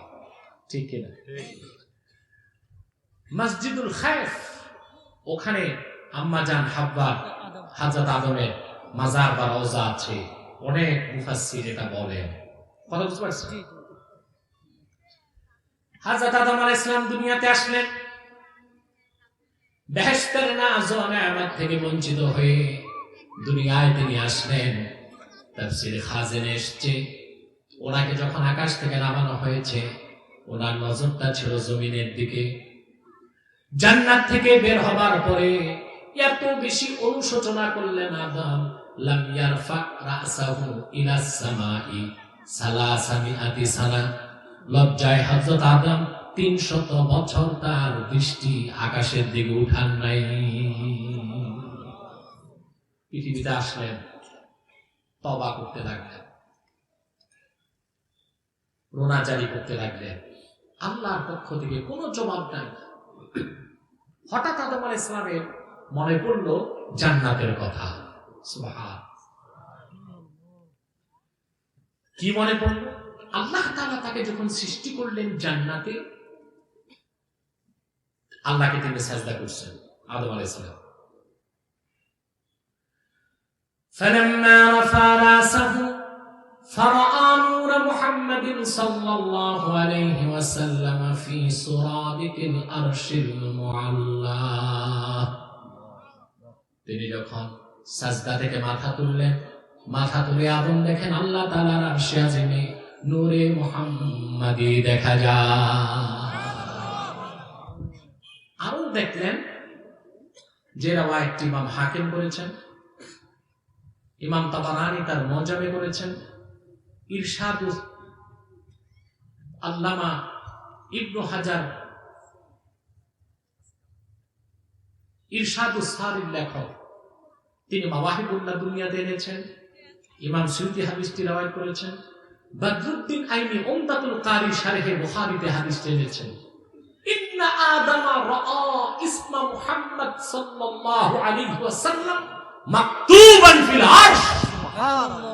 ঠিক কিনা? মসজিদুল খায়েফ, ওখানে আম্মা জান হাব্বা হযরত আদমের মাজার বা রওজা আছে। অনেক মুফাসসির এটা বলেন। কথা বুঝতে পারছেন? হযরত আদম আলাইহিস সালাম দুনিয়াতে আসলেন বেহেশতের নাজ ও নেয়ামত থেকে বঞ্চিত হয়ে দুনিয়ায় তিনি আসলেন। তাফসীরে খাজেনে এসেছে, ওনাকে যখন আকাশ থেকে নামানো হয়েছে ওনার নজরটা ছিল জমিনের দিকে। জান্নাত থেকে বের হবার পরে এত বেশি অনুশোচনা করলেন আদম, লাম ইয়ারফা রাসাহু ইলাস সামাই সালাসামিআতি সানা। লজ্জায় হযরত আদম 300 বছর তার দৃষ্টি আকাশের দিকে উঠান নাই। পৃথিবীতে আসলেন, তওবা করতে লাগলেন, রোনাজারি করতে লাগলেন। আল্লাহর পক্ষ থেকে কোনো জবাব নাই। হঠাৎ আদম আলাইহিস সালামের মনে পড়ল জান্নাতের কথা। সুবহান। কি মনে পড়ল? আল্লাহ তাআলা তাকে যখন সৃষ্টি করলেন জান্নাতে, আল্লাহকে তিনি সাজদা করছেন আদম আলাইহিস সালাম। فلما رفع رأسه فرأى نور محمد صلى الله عليه وسلم في سرادق العرش المعلى। তিনি যখন সাজদা থেকে মাথা তুললেন, মাথা তুলে আদম দেখেন আল্লাহ তাআলার আরশে আজিমে নূরে মুহাম্মাদি দেখা যায়। আরো দেখলেন যে রাওয়ায়াতটি ইমাম হাকিম করেছেন, ইমাম তাবারানি তার মুজামে করেছেন, ইরশাদুস আল্লামা ইবনু হাজার ইরশাদুস সারির লেখক, তিনি মাওয়াহিবুল্লাহ দুনিয়াতে এনেছেন। ইমাম সুয়ুতি হাদিসটি রওয়ায়াত করেছেন। বদরুদ্দিন আইনি উমদাতুল কারি শারহে বুখারীতে হাদিসটি এনেছেন। ইন্না আদামা রাআ ইসমা মুহাম্মদ সাল্লাল্লাহু আলাইহি ওয়াসাল্লাম মাকতুবান ফিল আরশ। সুবহানাল্লাহ।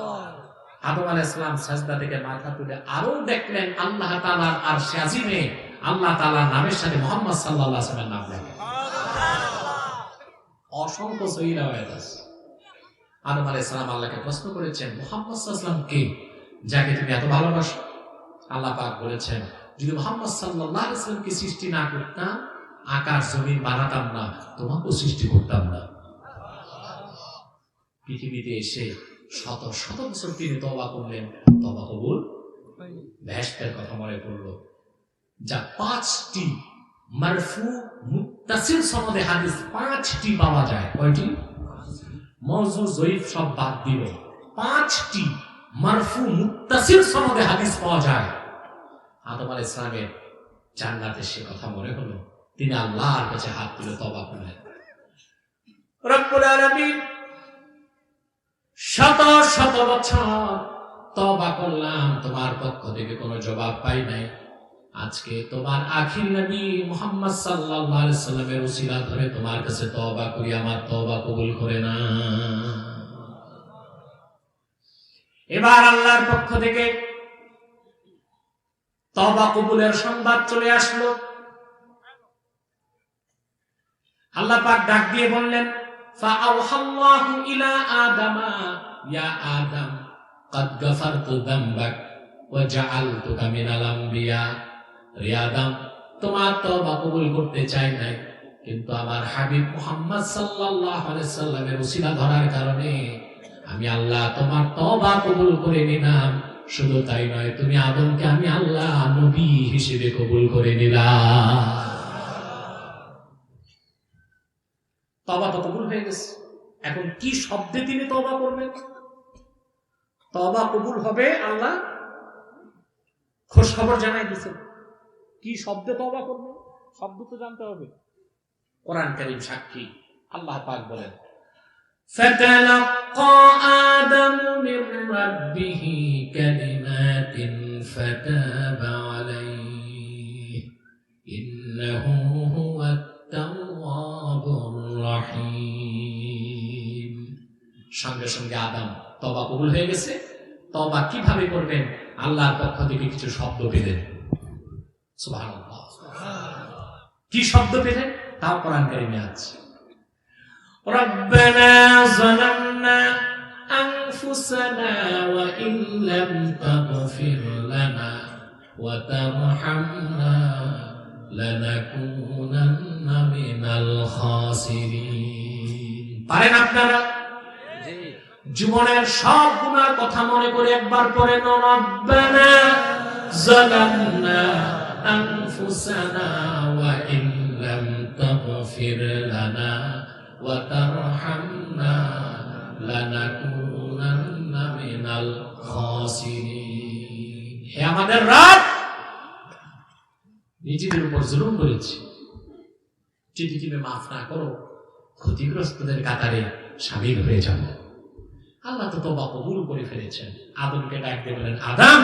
আদম আলাইহিস সালাম সাজদা থেকে মাথা তুলে আরো দেখলেন আল্লাহ তাআলার আরশে আজিমে আল্লাহ তাআলার নামের সাথে মুহাম্মদ সাল্লাল্লাহু আলাইহি ওয়াসাল্লামের নাম লেখা। অসংখ্য সহিহ রাওয়ায়াত আছে। আদম আলাইহিস সালাম আল্লাহকে প্রশ্ন করেছেন, মুহাম্মদ সাল্লাল্লাহু আলাইহি ওয়াসাল্লাম কে, যাকে তুমি এত ভালোবাসো? আল্লাহ পাক বলেছেন, যদি মুহাম্মদ সাল্লাল্লাহু আলাইহি ওয়াসাল্লামকে সৃষ্টি না করতাম, আকাশ জমিন বানাতাম না, তোমাকেও সৃষ্টি করতাম না। পৃথিবীতে এসে শত শত বছর তিনি তওবা করলেন, তওবা কবুল। বেহেশতের কথা মনে পড়লো, যা 5টি মারফু মুত্তাসিল সনদে হাদিস 5টি পাওয়া যায়। কয়টি? মওযু যঈফ সব বাদ দিল, 5টি মারফু মুত্তাসিল সনদে হাদিস পাওয়া যায়। আদম আলাইহিস সালামের জান্নাতে সে কথা মনে হলো, তিনি আল্লাহর কাছে হাত তুলে তওবা করলেন। রব্বুল আলামিন শত শত বছর তওবা করলাম, তোমার পক্ষ থেকে কোনো জবাব পাই নাই। আজকে তোমার আখির নবী মুহাম্মদ সাল্লাল্লাহু আলাইহি ওয়াসাল্লামের উসিলা ধরে তোমার কাছে তওবা করি, আমার তওবা কবুল করে না। এবার আল্লাহর পক্ষ থেকে তওবা কবুলের সংবাদ চলে আসলো। আল্লাহ পাক ডাক দিয়ে বললেন, ফাআওহাল্লাহু ইলা আদামা ইয়া আদম ক্বাদ গাফারতু যামবাক ওয়া জাআলতুকা মিনাল আমবিয়া। রে আদম, তোমার তওবা কবুল করতে চাই নাই, কিন্তু আমার হাবিব মুহাম্মদ সাল্লাল্লাহু আলাইহি সাল্লামের উসিলা ধরার কারণে আমি আল্লাহ তোমার তওবা কবুল করে নিলাম, শুধু তাই নয়, তুমি আদমকে আমি আল্লাহ নবী হিসেবে কবুল করে নিলাম। তওবা তো কবুল হয়ে গেছে। এখন কি শব্দে তিনি তওবা করবেন? তওবা কবুল হবে আল্লাহ খোঁজ খবর জানাই দিচ্ছেন। কি শব্দে তওবা করবেন শব্দ তো জানতে হবে। কোরআন কারীম সাক্ষী, আল্লাহ পাক বলেন فتلقى آدم من ربه كلمات فتاب عليه إنه هو التواب الرحيم। সঙ্গে সঙ্গে আদম তওবা কবুল হয়ে গেছে। তওবা কিভাবে করবেন? আল্লাহর পক্ষ থেকে কিছু শব্দ পেলেন। সুবহানাল্লাহ। কি শব্দ পেলেন তাও কোরআন কারীমে আছে। ربنا ظلمنا أنفسنا وإن لم تغفر لنا وترحمنا لنكونن من الخاسرين। পারেন আপনারা? জীবনের সব গুনার কথা মনে করে একবার পড়েন রব্বানা যালামনা আনফুসানা ওয়া ইন লাম তাগফির লানা ওয়া তারহামনা লানাকুনান্না মিনাল খাসিরিন। হে আমাদের রব, নিজেদের উপর জুলুম করেছি, যদি তুমি মাফ না করো ক্ষতিগ্রস্তদের কাতারে শামিল হয়ে যাব। আল্লাহ তো তওবা কবুল করে ফেলেছেন। আদমকে ডাক দিয়ে বলেন, আদম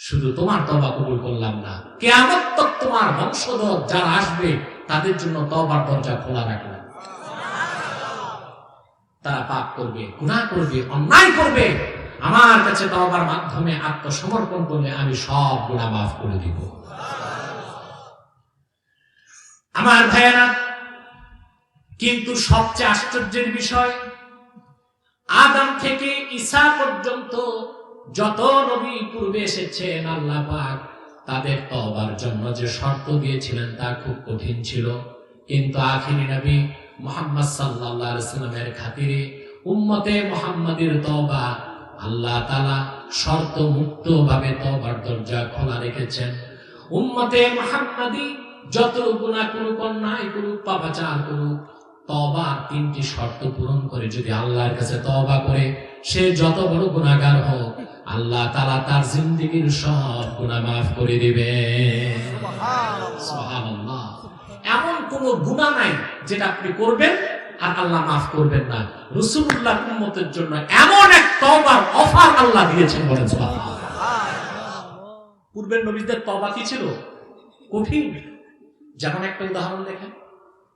শুধু তোমার তওবা কবুল করলাম না, কিয়ামত তক তোমার বংশধর যারা আসবে তাদের জন্য তওবার দরজা খোলা রাখলাম। তারা পাপ করবে, গুনাহ করবে, অন্যায় করবে, আমার কাছে তওবার মাধ্যমে আত্মসমর্পণ করলে আমি সব গুনাহ মাফ করে দিব। আমার ভাইয়েরা, কিন্তু সবচেয়ে আশ্চর্যের বিষয়, আদম থেকে ঈসা পর্যন্ত যত নবী পূর্বে এসেছেন আল্লাহ পাক তাদের তওবার জন্য যে শর্ত দিয়েছিলেন তা খুব কঠিন ছিল। কিন্তু আখিরি নবী মুহাম্মদ সাল্লাল্লাহু আলাইহি ওয়াসাল্লামের খাতিরে উম্মতে মুহাম্মাদের তওবা আল্লাহ তাআলা শর্ত মুক্ত ভাবে তওবার দরজা খোলা রেখেছেন। উম্মতে মুহাম্মাদি যত গুনাহ করুক, অন্যায় করুক, পাপাচার করুক, তওবার তিনটি শর্ত পূরণ করে যদি আল্লাহর কাছে তওবা করে, সে যত বড় গুনাহগার হোক আল্লাহ তাআলা তার জিন্দেগীর সব গুনাহ মাফ করে দিবেন। সুবহানাল্লাহ। এমন কোন গুনাহ নাই যেটা আপনি করবেন আর আল্লাহ মাফ করবেন না। রাসূলুল্লাহ উম্মতের জন্য এমন এক তওবার অফার আল্লাহ দিয়েছেন, বলেন সুবহানাল্লাহ। পূর্বের নবীদের তওবা কি ছিল? কঠিন। যেমন একটা উদাহরণ দেখেন,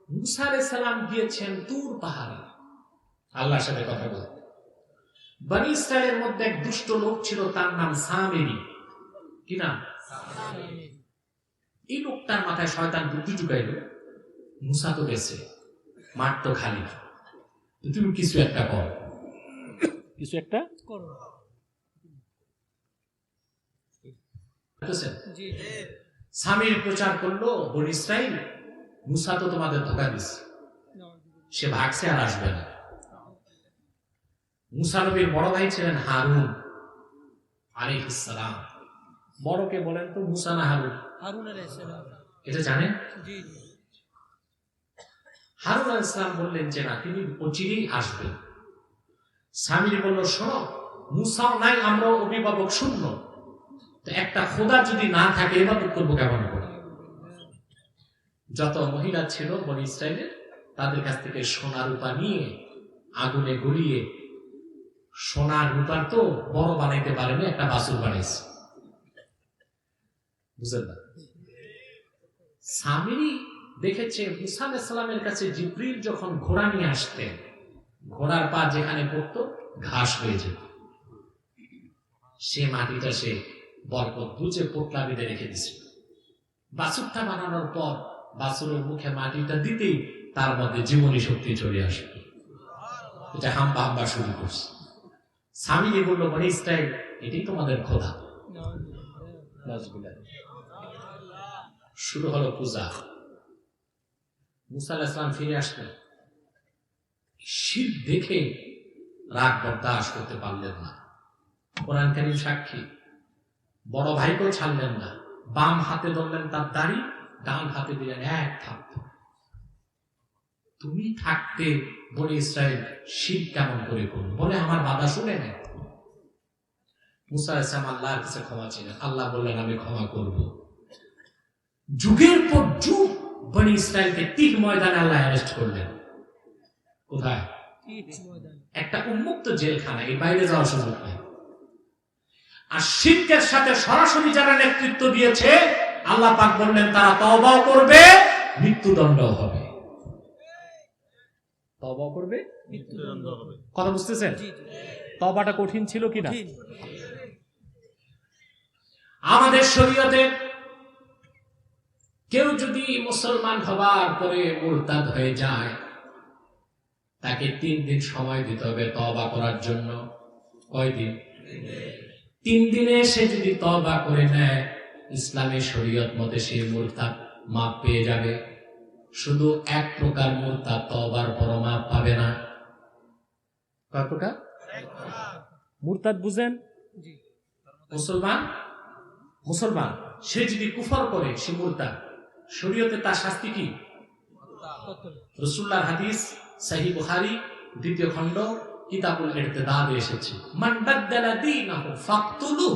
মুসা আলাইহিস সালাম গিয়েছেন তুর পাহাড়ে আল্লাহর সাথে কথা বলতে। বনি ইসরাইলের মধ্যে এক দুষ্ট লোক ছিল, তার নাম সামিরী। কি নাম? এই লোকটার মাথায় শয়তান বুদ্ধি ঢুকাইল, মুসা তো গেছে, মাঠ তো খালি, তুমি কিছু একটা কর, কিছু একটা করো। সামির প্রচার করলো, বনি ইসরাইল মুসা তো তোমাদের ধোঁকা দিচ্ছে, সে ভাগছে আর আসবে না। মুসা নবীর বড় ভাই ছিলেন হারুন আলাইহিস সালাম। বড়কে বলেন তো মুসা না হারুন? হারুন আলাইহিস সালাম। এটা জানেন? জি। হারুন আলাইহিস সালাম বললেন যে না, তিনি অচিরেই আসবেন। সামিরি বলল, শোনো, মুসাও নাই, আমরাও অভিভাবক শূন্য, তো একটা খোদা যদি না থাকে ইবাদত করবো কেমন করে? যত মহিলা ছিল বনি ইসরাইলের, তাদের কাছ থেকে সোনা রূপা নিয়ে আগুনে গলিয়ে, সোনার রূপার তো বড় বানাইতে পারেনি, একটা বাছুর বানাইছে। বুঝলেন না? সামিরি দেখেছে মুসা আলাইহিস সালামের কাছে জিবরিল যখন ঘোড়া নিয়ে আসতেন, ঘোড়ার পা যেখানে পড়তো ঘাস হয়ে যেত। সে মাটিটা সে বরকত বুঝে পোটলা বেঁধে রেখে দিছিল। বাছুরটা বানানোর পর বাছুরের মুখে মাটিটা দিতেই তার মধ্যে জীবনী শক্তি চলে আসবে, এটা হাম্বা হাম্বা শুরু করছে। সামিরি বলল, বনি ইসরাইল, এটাই তোমাদের খোদা। শুরু হলো পূজা। মুসা আলাইহিস সালাম ফিরে আসলেন, শিরক দেখে রাগ বরদাস্ত করতে পারলেন না, কোরআন কারীম সাক্ষী। বড় ভাইকেও ছাড়লেন না, বাম হাতে ধরলেন তার দাড়ি, ডান হাতে দিলেন এক থাপ্পড়। তুমি থাকতে বনি ইসরাইল শিরক কেমন করে করলো? বলে আমার বাধা শুনে নেয়। মুসা আলাইহিস সালাম আল্লাহর কাছে ক্ষমা চাইলেন, আল্লাহ বললেন আমি ক্ষমা করব। যুগের পর যুগ বনি ইসরাইলকে তীর ময়দানে আল্লাহ অ্যারেস্ট করলেন। কোথায়? একটা উন্মুক্ত জেলখানা, এই বাইরে যাওয়ার সুযোগ নেই। আর শিরকের সাথে সরাসরি যারা নেতৃত্ব দিয়েছে, আল্লাহ পাক বললেন তারা তওবাও করবে, মৃত্যুদণ্ড হবে। তওবা করবে, মৃত্যুদণ্ড হবে। কথা বুঝতেছেন? তওবাটা কঠিন ছিল কিনা? আমাদের শরীয়তে কেউ যদি মুসলমান হবার পরে মুরতাদ হয়ে যায়, তাকে 3 দিন সময় দিতে হবে তওবা করার জন্য। কয়দিন? 3 দিনে সে যদি তওবা করে নেয়, ইসলামের শরীয়ত মতে সে মুরতাদ মাপ পেয়ে যাবে। শুধু এক প্রকার মুরতাদ তওবার পর মাপ পাবে না। কয় প্রকার মুরতাদ বুঝেন? মুসলমান সে যদি কুফর করে, সে মুরতাদ। শরীয়তে তার শাস্তি কি? রাসূলুল্লাহর হাদিস সহিহ বুখারী 2য় খণ্ড কিতাবুল ইরতিদাদ এসেছে, মান বাদদালা দীনাহু ফাকতুলু,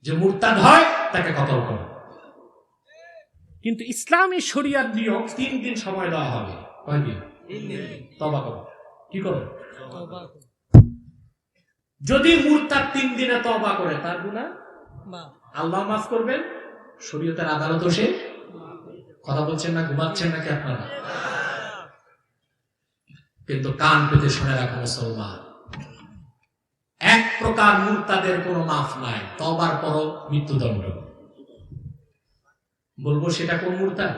যে মুরতাদ হয় তাকে কতল করো। কিন্তু ইসলামী শরিয়ার নিয়ম 3 দিন সময় দেওয়া হবে। কয়দিন? 3 দিন। তওবা করো। কি করো? তওবা। যদি মুরতাদ 3 দিনে তওবা করে, তার গুনাহ আল্লাহ মাফ করবেন, শরীয়তের আদালতও সে। কথা বলছেন না, ঘুমাচ্ছেন নাকি আপনারা? কিন্তু কান পেতে শুনে রাখো মুসলমান, এক প্রকার মুরতাদের কোনো মাফ নাই, তওবার পরও মৃত্যুদণ্ড। বলবো সেটা কোন মুরতাদ?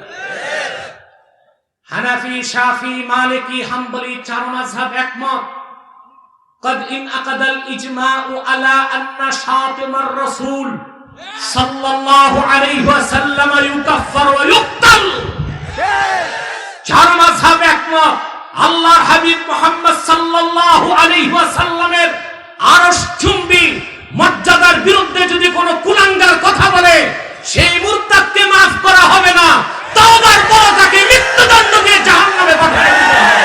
হানাফি, শাফি, মালিকি, হাম্বলি 4 মাযহাব একমত। قد انعقد الاجماع على ان شاتم الرسول صلى الله عليه وسلم يكفر ويقتل। 4 মাযহাব একমত, আল্লাহর হাবিব মুহাম্মদ সাল্লাল্লাহু আলাইহি ওয়াসাল্লামের আরশ চুম্বি মর্যাদার বিরুদ্ধে যদি কোনো কুলাঙ্গার কথা বলে, সেই মুরতাদকে মাফ করা হবে না, তওবার পর তাকে মৃত্যুদণ্ড দিয়ে জাহান্নামে পাঠিয়ে দিতে হবে।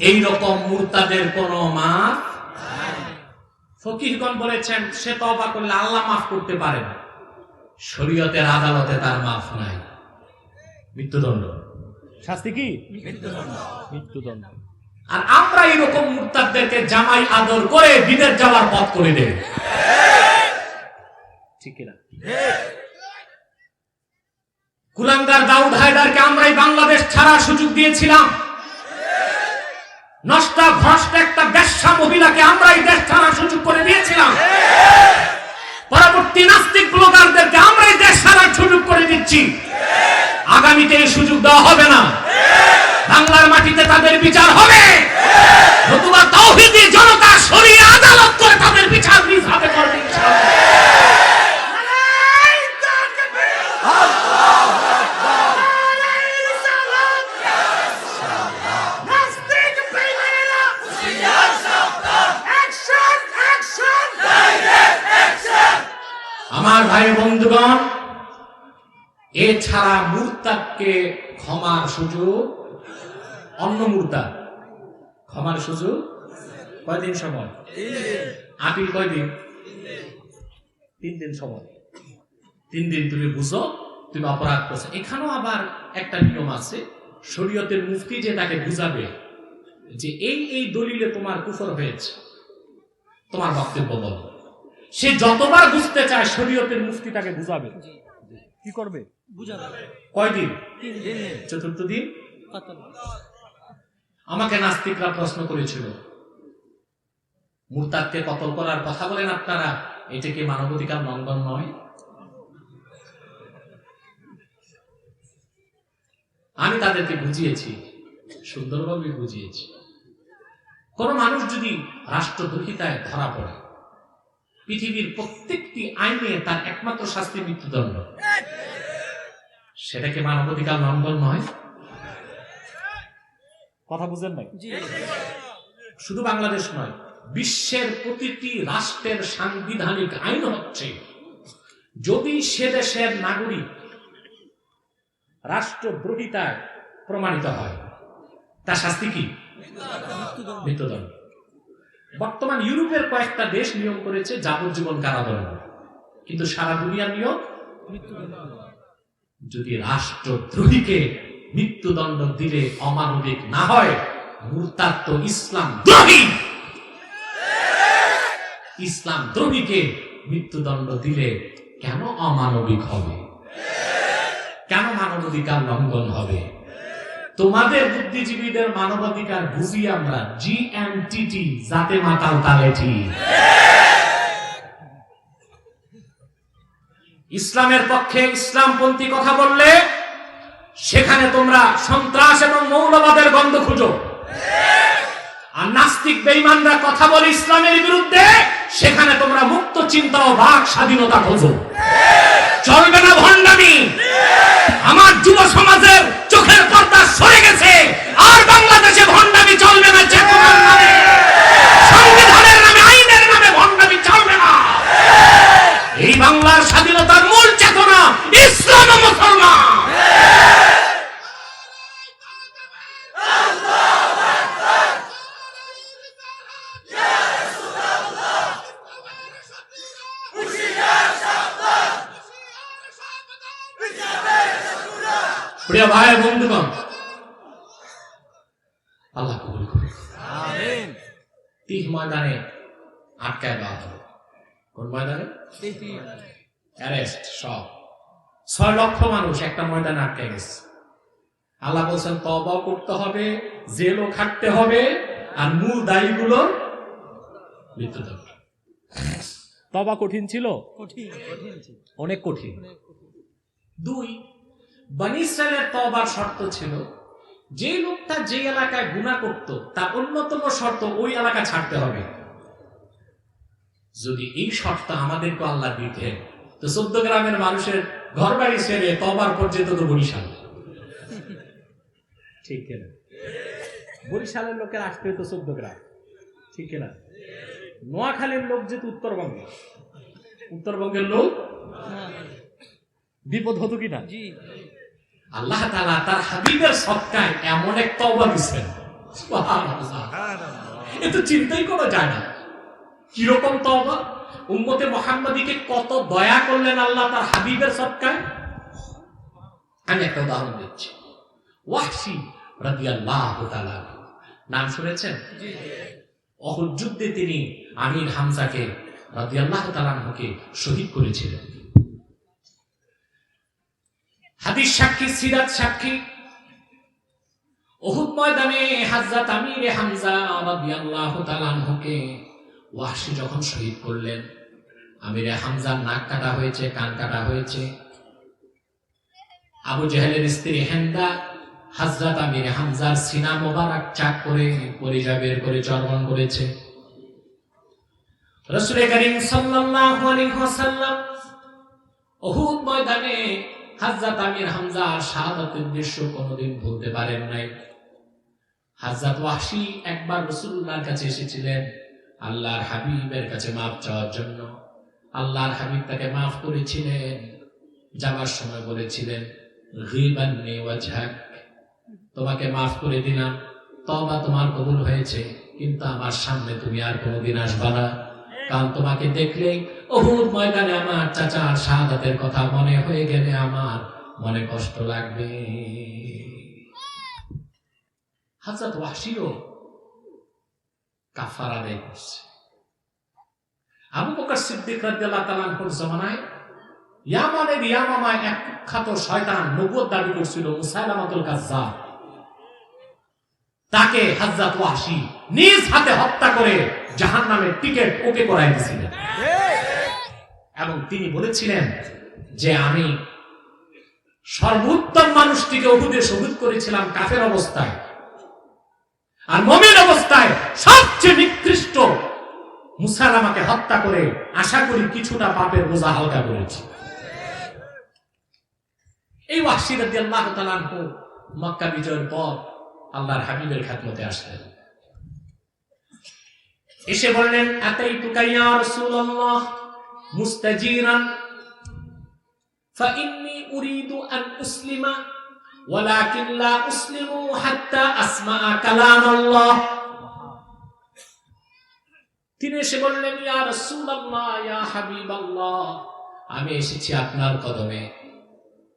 এই রকম মুরতাদের কোনো মাফ নাই। ফকিহগণ বলেছেন সে তওবা করলে আল্লাহ মাফ করতে পারে না, শরীয়তের আদালতে তার মাফ নাই, মৃত্যুদণ্ড। শাস্তি কি? মৃত্যুদণ্ড। আর আমরা এরকম মুরতাদদেরকে জামাই আদর করে বিদেশ যাওয়ার পথ করে দেব, ঠিক কিনা? কুলাঙ্গার দাউদ হায়দারকে আমরাই বাংলাদেশ ছাড়ার সুযোগ দিয়েছিলাম। নষ্টা ভ্রষ্ট একটা বেশ্যা মহিলাকে আমরাই দেশ ছাড়ার সুযোগ করে দিয়েছিলাম। পরবর্তী নাস্তিক ব্লগারদেরকে আমরাই দেশ ছাড়ার সুযোগ করে দিচ্ছি। আগামীতে এই সুযোগ দেওয়া হবে না। বাংলার মাটিতে তাদের বিচার হবে, নতুবা তাওহীদি জনতা শরিয়া আদালত করে তাদের বিচার নিজ হাতে করবে ইনশাআল্লাহ। আমার ভাই বন্ধুগণ, এছাড়া মুরতাদকে ক্ষমার সুযোগ, অন্য মুরতাদ ক্ষমার সুযোগ কয়দিন সময়? আপিল কয়দিন? 3 দিন সময়। 3 দিন তুমি বুঝো তুমি অপরাধ করছো। এখানেও আবার একটা নিয়ম আছে, শরীয়তের মুফতি যে তাকে বুঝাবে যে এই এই দলিলে তোমার কুফর হয়েছে, তোমার বক্তব্য বলো। সে যতবার বুঝতে চায় শরীয়তের মুফতি তাকে বুঝাবে। কি করবে? বুঝাবে। কয়দিন? 3 দিন। চতুর্থ দিন আমাকে নাস্তিকরা প্রশ্ন করেছিল, মুরতাদকে কতল করার কথা বলেন আপনারা, এটা কি মানবাধিকার লঙ্ঘন নয়? আমি তাদেরকে বুঝিয়েছি, সুন্দরভাবে বুঝিয়েছি। কোন মানুষ যদি রাষ্ট্রদ্রোহিতায় ধরা পড়ে, পৃথিবীর প্রত্যেকটি আইনে তার একমাত্র শাস্তি মৃত্যুদণ্ড। সেটাকে মানবাধিকার লঙ্ঘন নয়? কথা বুঝেন নাই? শুধু বাংলাদেশ নয়, বিশ্বের প্রতিটি রাষ্ট্রের সাংবিধানিক আইন হচ্ছে, যদি সে দেশের নাগরিক রাষ্ট্রদ্রোহিতায় প্রমাণিত হয়, তার শাস্তি কি? মৃত্যুদণ্ড। বর্তমান ইউরোপের কয়েকটা দেশ নিয়ম করেছে যাবজ্জীবন কারাদণ্ড, কিন্তু সারা দুনিয়ার নিয়ম মৃত্যুদণ্ড। যদি রাষ্ট্রদ্রোহীকে মৃত্যুদণ্ড দিলে অমানবিক না হয়, মুরতাদ তো ইসলাম দ্রোহী। ইসলাম দ্রোহীকে মৃত্যুদণ্ড দিলে কেন অমানবিক হবে? কেন মানবাধিকার লঙ্ঘন হবে? তোমাদের বুদ্ধিজীবীদের মানবাধিকার বুঝি আমরা, জিএমটিটি, জাতে মাতাল তালে ঠিক। ইসলামের পক্ষে ইসলামপন্থী কথা বললে সেখানে তোমরা সন্ত্রাস এবং মৌলবাদের গন্ধ খুঁজো, আর নাস্তিক বেঈমানরা কথা বলে ইসলামের বিরুদ্ধে, সেখানে তোমরা মুক্ত চিন্তা ও বাক স্বাধীনতা খোঁজো। চলবে না ভণ্ডামি। আমার যুব সমাজের চোখের পর্দা সরে গেছে, আর বাংলাদেশে ভণ্ডামি চলবে না। চেতনার নামে, সংবিধানের নামে, আইনের নামে ভণ্ডামি চলবে না। এই বাংলার স্বাধীনতার মূল চেতনা ইসলাম ও মুসলমান। প্রিয় ভাই বন্ধুগণ, আল্লাহ কবুল করুন। আমিন। তিহ ময়দানে আটকায় দেওয়া হবে। কোন ময়দানে? অ্যারেস্ট। সব 6 লক্ষ মানুষ একটা ময়দানে আটকে গেছে। আল্লাহ বলছেন তওবা করতে হবে, জেলও খাটতে হবে, আর মূল দায়ীগুলো মৃত্যুদণ্ড। তওবা কঠিন ছিল? অনেক কঠিন। 2, বনী ইসরাইলের তওবার শর্ত ছিল, যে লোকটা যে এলাকায় গুনাহ করত তার অন্যতম শর্ত ওই এলাকা ছাড়তে হবে। যদি এই শর্ত আমাদেরকে আল্লাহ দিতেন, তো 14 গ্রামের মানুষের ঘর বাড়ি ছেড়ে তওবার পর্যন্ত তো বরিশাল। ঠিক কিনা? বরিশালের লোকের আসতে হতো 14 গ্রাম, ঠিক কিনা? নোয়াখালীর লোক যেহেতু উত্তরবঙ্গে, উত্তরবঙ্গের লোক বিপদ হতো কিনা? আল্লাহ তাআলা তার হাবিবের সদকায় এমন এক তওবা দিয়েছেন, সুবহানাল্লাহ, এ তো চিন্তাই করা যায় না। কিরকম তওবা! উম্মতে মুহাম্মাদীকে কত দয়া করলেন আল্লাহ তার হাবিবের সদকায়। আমি একটা উদাহরণ দিচ্ছি। ওয়াহশী রাদিয়াল্লাহু তাআলা, নাম শুনেছেন? উহুদ যুদ্ধে তিনি আমির হামজাকে রাদিয়াল্লাহু তাআলা আনহুকে শহীদ করেছিলেন। হাদিস সাক্ষী, সিরাত সাক্ষী। উহুদ ময়দানে হযরত আমির হামজা রাদিয়াল্লাহু তাআলা আনহুকে ওয়াহশী যখন শহীদ করলেন, আমির হামজার নাক কাটা হয়েছে, কান কাটা হয়েছে। আবু জেহেলের স্ত্রী হিন্দা হযরত আমির হামজার সিনা মোবারক চাক করে কলিজা বের করে চর্বণ করেছে। রাসূল করিম সাল্লাল্লাহু আলাইহি ওয়াসাল্লাম উহুদ ময়দানে হযরত আমির হামজার শাহাদাতের দৃশ্য কোনদিন ভুলতে পারেন নাই। হযরত ওয়াহশী একবার রাসূলুল্লাহর কাছে এসেছিলেন আল্লাহর হাবিবের কাছে মাফ চাওয়ার জন্য। আল্লাহর হাবিব তাকে মাফ করেছিলেন। যাওয়ার সময় বলেছিলেন, গিবান্নি ওয়াজহাক, তোমাকে মাফ করে দিলাম, তওবা তোমার কবুল হয়েছে, কিন্তু আমার সামনে তুমি আর কোনোদিন আসবা না, কারণ তোমাকে দেখলে উহুদ ময়দানে আমার চাচার শাহাদাতের কথা মনে হয়ে গেলে আমার মনে কষ্ট লাগবে। হযরত ওয়াহশীও কাফারা আদায় করছে। আবু বকর সিদ্দিক রাদিয়াল্লাহু তাআলা আনহুর জামানায় ইয়ামানের ইয়ামামায় এক কুখ্যাত শয়তান নবুয়ত দাবি করছিল, মুসাইলামাতুল কাজ্জাব। তাকে হযরত ওয়াহশী নিজ হাতে হত্যা করে জাহান্নামের টিকিট ওকে করাই দিয়েছিলেন। এবং তিনি বলেছিলেন যে আমি সর্বোত্তম মানুষটিকে উহুদে শহীদ করেছিলাম কাফের অবস্থায়, আর মুমিন অবস্থায় সবচেয়ে নিকৃষ্ট মুসালামাকে হত্যা করে আশা করি কিছুটা পাপের বোঝা হালকা করেছি। এই ওয়াহশী রাদিয়াল্লাহু তাআলা আনহু মক্কা বিজয়ের পর আল্লাহর হাবিবের খেদমতে আসলেন। এসে বললেন, আতাইতুকা ইয়া রাসূলুল্লাহ মুস্তাজিরান ফাইন্নী উরিদু আন উসলিমা ওয়ালাকিন লা উসলিমু হাত্তা আসমা'a কালামাল্লাহ। তিনি এসে বললেন, ইয়া রাসূলুল্লাহ, ইয়া হাবিবাল্লাহ, আমি এসেছি আপনার কদমে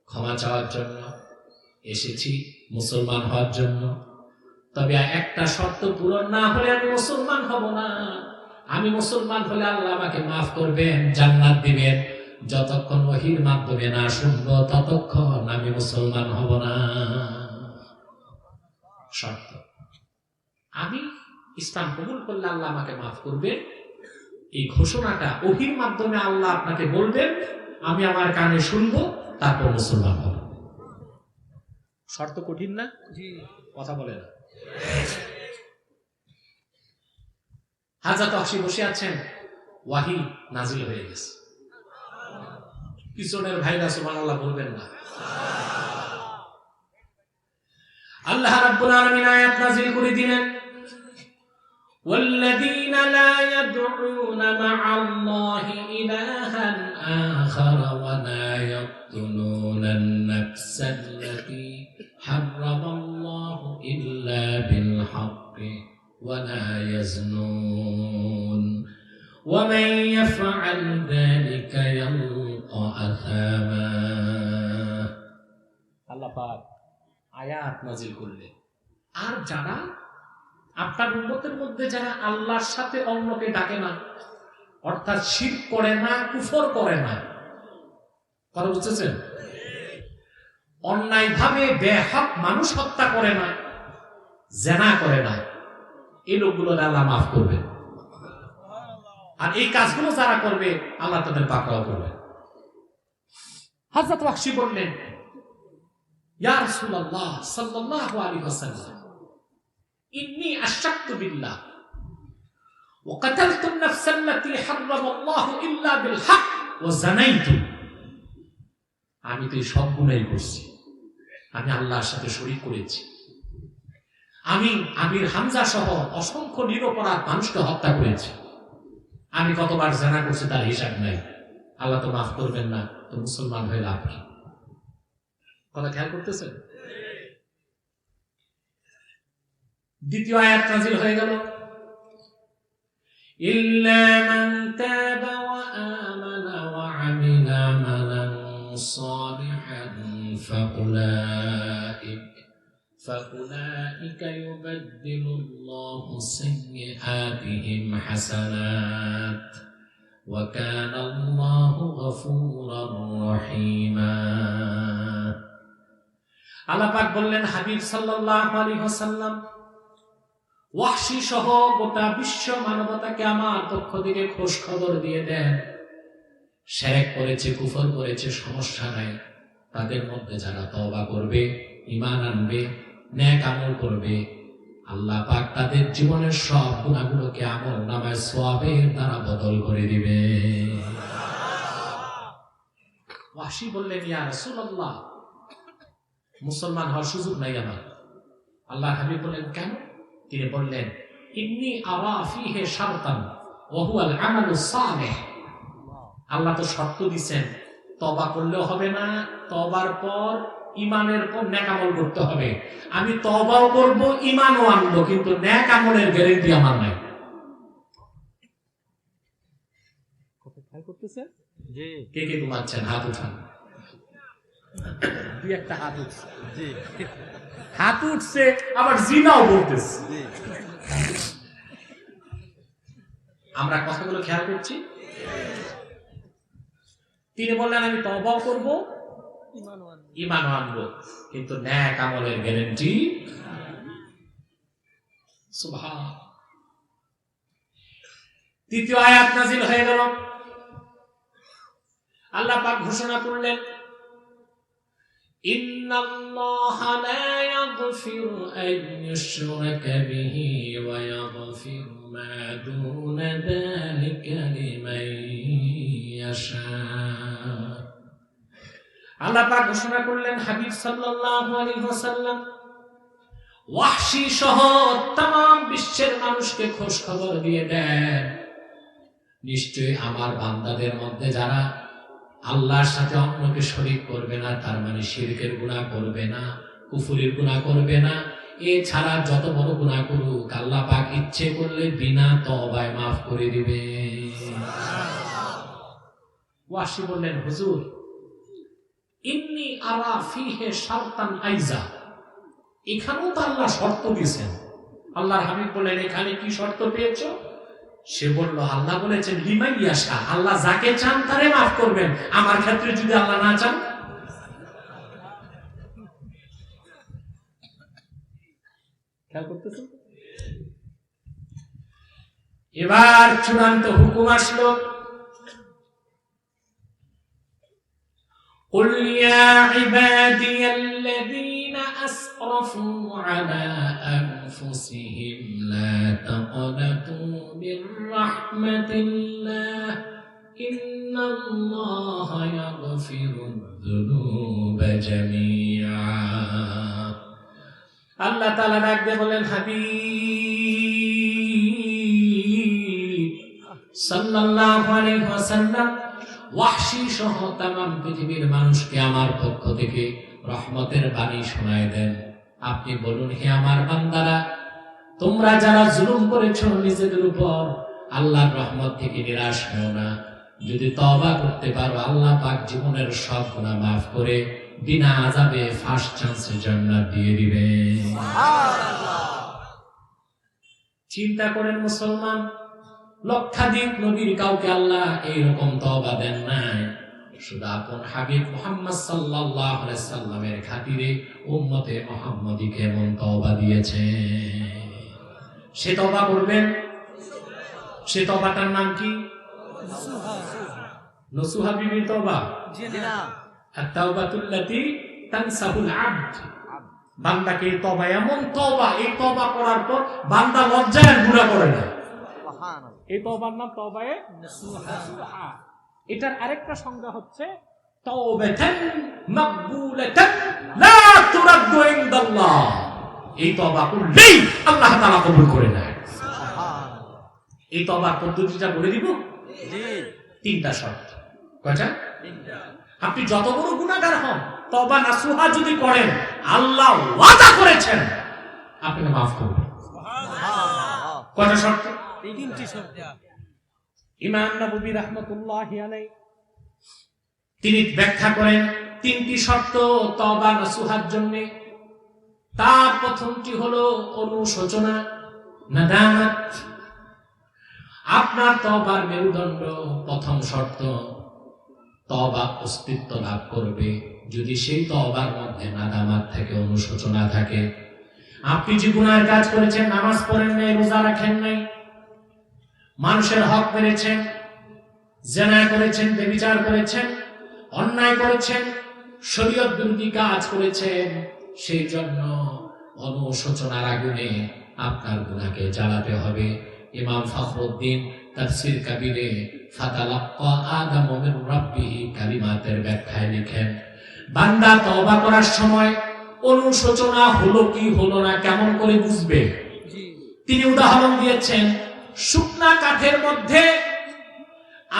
ক্ষমা চাওয়ার জন্য, এসেছি মুসলমান হওয়ার জন্য। তবে একটা শর্ত পূরণ না হলে আমি মুসলমান হব না। আমি মুসলমান হলে আল্লাহ আমাকে মাফ করবেন, জান্নাত দিবেন। যতক্ষণ ওহীর মাধ্যমে না শুনবো ততক্ষণ আমি মুসলমান হব না। শর্ত, আমি ইসলাম কবুল করলে আল্লাহ আমাকে মাফ করবেন, এই ঘোষণাটা ওহীর মাধ্যমে আল্লাহ আপনাকে বলবেন, আমি আমার কানে শুনবো, তারপর মুসলমান হব। শর্ত কঠিন না? কথা বলে না। হযরত ওয়াহশী বসে আছেন, ওয়াহী নাজিল হয়ে গেছে। পিছনের ভাইরা সুবহানাল্লাহ বলবেন না। আল্লাহ রাব্বুল আলামিন আয়াত নাজিল করে দিলেন, والذين لا يدعون مع الله إلها آخر ولا يقتلون النفس التي حرم الله إلا بالحق ولا يزنون ومن يفعل ذلك يلقى أثاما। আল্লাহ পাক আয়াত নাজিল করলেন, আর যারা আপনার উম্মতের মধ্যে যারা আল্লাহর সাথে অন্যকে ডাকে না, অর্থাৎ শিরক করে না, কুফর করে না, কথা বুঝতেছেন, অন্যায়ভাবে বেহক মানুষ হত্যা করে না, জিনা করে না, এই লোকগুলোর আল্লাহ মাফ করবে। আর এই কাজগুলো যারা করবে আল্লাহ তাদের পাকড়াও করবে। হযরত ওয়াহশী বললেন, ইয়া রাসূলুল্লাহ সাল্লাল্লাহু আলাইহি ওয়াসাল্লাম, ইন্নী আশরাকতু বিল্লাহ ওয়া কাতালতু আন-নাফস আল্লাতী হারামাল্লাহু ইল্লা বিল হক ওয়া জানাইতু। আমি তো এই সব গুনাহ করছি, আমি আল্লাহর সাথে শরীক করেছি, আমি আমির হামজা সহ অসংখ্য নিরপরাধ মানুষকে হত্যা করেছি, আমি কতবার জিনা করছি তার হিসাব নাই, আল্লাহ তো মাফ করবেন না, তো মুসলমান হয়ে লাভ কি? কথা খেয়াল করতেছেন? দ্বিতীয় আয়াত নাযিল হয়ে গেল, ইল্লা মান তাবা ওয়া আমানা ওয়া আমিলা আমালান সালিহান ফাউলাইকা ইউবাদদিলুল্লাহু সাইয়্যাতিহিম হাসানাত ওয়া কানা আল্লাহু গফুরার রহিমা। আল্লাহ পাক বললেন, হাবিব সাল্লাল্লাহু আলাইহি ওয়াসাল্লাম, ওয়াহশী সহ গোটা বিশ্ব মানবতাকে আমার পক্ষ থেকে খোঁজ খবর দিয়ে দেন, শিরক করেছে, কুফর করেছে, সমস্যা নাই, তাদের মধ্যে যারা তওবা করবে, ঈমান আনবে, নেক আমল করবে, আল্লাহ পাক তাদের জীবনের সব গুনাহগুলোকে আমল নামায় সওয়াবের দ্বারা বদল করে দিবে। ওয়াহশী বললেন, ইয়া রাসূলুল্লাহ, মুসলমান হওয়ার সুযোগ নাই আমার। আল্লাহ হাবিব বললেন, কেন? তিনি বললেন, ইন্নী আরা ফীহি শারতান ওয়া হুয়াল আমালুস সালিহ। আল্লাহ তো শর্ত দিবেন, তওবা করলেও হবে না, তওবার পর ঈমানের পর নেক আমল করতে হবে। আমি তওবাও করব, ঈমানও আনবো, কিন্তু নেক আমলের গ্যারান্টি আমার নাই। কথা খেয়াল করতেছেন? জি। কে কে ঘুমাচ্ছেন? হাত উঠান। দুই একটা হাত উঠছে, জি, হাত উঠছে, আবার জিনাও বলতেছে। আমরা কথাগুলো খেয়াল করছি। তিনি বললেন, আমি তওবাও করব, ঈমানও আনবো, কিন্তু নেক আমলের গ্যারান্টি। সুবহান। তৃতীয় আয়াত নাযিল হয়ে গেল, আল্লাহ পাক ঘোষণা করলেন, ইন্নাল্লাহা লা ইয়াগফিরু আন ইউশরাকা বিহি ওয়া ইয়াগফিরু মা দুনা যালিকা লিমান ইয়াশা। আল্লাহ পাক ঘোষণা করলেন, হাবিব সাল্লাল্লাহু আলাইহি ওয়াসাল্লাম ওয়াহশী সহ तमाम বিশ্বের মানুষকে খোঁজ খবর দিয়ে দেন, নিশ্চয়ই আমার বান্দাদের মধ্যে যারা আল্লাহর সাথে অন্যকে শরীক করবে না, তার মানে শিরকের গুনাহ করবে না, কুফরির গুনাহ করবে না, এছাড়া যত বড় গুনাহ করুক আল্লাহ পাক ইচ্ছে করলে বিনা তওবায় মাফ করে দিবে। ওয়াহশী বললেন, হুজুর ইন্নী আরা ফিহে শারতান আইজা, এখানেও তো আল্লাহ শর্ত দিয়েছেন। আল্লাহর হাবিব বললেন, এখানে কি শর্ত পেয়েছো? সে বলল, আল্লাহ বলেছেন লিমান ইয়াশা, আল্লাহ যাকে চান তারে মাফ করবেন, আমার ক্ষেত্রে যদি আল্লাহ না চান। খেয়াল করতেছেন? এবার চূড়ান্ত হুকুম আসলো, قل يا عبادي الذين أسرفوا على أنفسهم لا تقنطوا من رحمة الله إن الله يغفر الذنوب جميعا। আল্লাহ তাআলা ডাক দিয়ে বলেন, হাবিব সাল্লাল্লাহু আলাইহি ওয়াসাল্লাম ওয়াহশী সহ तमाम পৃথিবীর মানুষকে আমার পক্ষ থেকে রহমতের বাণী শোনায় দেন। আপনি বলুন, হে আমার বান্দারা, তোমরা যারা জুলুম করেছো নিজেদের উপর, আল্লাহর রহমত থেকে নিরাশ হও না। যদি তওবা করতে পারো আল্লাহ পাক জীবনের সব গুনাহ মাফ করে বিনা আযাবে ফার্স্ট চান্সে জান্নাত দিয়ে দিবেন। সুবহানাল্লাহ। চিন্তা করেন মুসলমান, লক্ষাধিক নবীর কাউকে আল্লাহ এইরকম তওবা দেন নাই, শুধু আপন হাবিব মুহাম্মদ সাল্লাল্লাহু আলাইহি সাল্লামের খাতিরে উম্মতে মুহাম্মদীকে এমন তওবা দিয়েছে। সে তওবা করবেন, সে তওবাটার নাম কি? নসুহা বিবির তওবা। জি না, আত-তাওবাতুল্লাতী তানসাহুল আবদ। বান্দাকে তওবা, এমন তওবা, এই তওবা করার পর বান্দা লজ্জায় গুনাহ করে না। এই তওবার নাম তওবায়ে নসুহা। এটার আরেকটা সংজ্ঞা হচ্ছে তাওবাতান মাকবুলাতান লা তুরাদ্দু ইনদাল্লাহ। এই তওবা করলেই আল্লাহ তাআলা কবুল করে নেয়। সুবহানাল্লাহ। এই তওবার পদ্ধতিটা বলে দিব? জি। তিনটা শর্ত। কয়টা? তিনটা। আপনি যত বড় গুনাহগার হন, তওবা নসুহা যদি করেন, আল্লাহ ওয়াদা করেছেন আপনাকে মাফ করবেন। সুবহানাল্লাহ। কয়টা শর্ত? তিনটি শর্ত। ইমাম নববী রাহমাতুল্লাহি আলাইহি তিনি ব্যাখ্যা করেন তিনটি শর্ত তওবা নসুহার জন্য। তার প্রথমটি হলো অনুশোচনা, নাদামাত। আপনার তওবার মেরুদণ্ড, প্রথম শর্ত, তওবা অস্তিত্ব লাভ করবে যদি সেই তওবার মধ্যে নাদামাত থেকে, অনুশোচনা থাকে। আপনি যে গুনাহের কাজ করেছেন, নামাজ পড়েন নাই, রোজা রাখেন নাই, মানুষের হক মেরেছেন, জিনা করেছেন, ব্যভিচার করেছেন, অন্যায় করেছেন, শরীয়ত বিরোধী কাজ করেছেন, সেই জন্য অনুশোচনার আগুনে আপনার গুনাহকে জ্বালাতে হবে। ইমাম ফখরুদ্দিন তাফসীর কাবীরে ফাতালাক্কা আদামু মির রাব্বিহি কালিমাতের ব্যাখ্যায় লিখেন, বান্দা তওবা করার সময় অনুশোচনা হলো কি হলো না কেমন করে বুঝবে? তিনি উদাহরণ দিয়েছেন, শুকনা কাঠের মধ্যে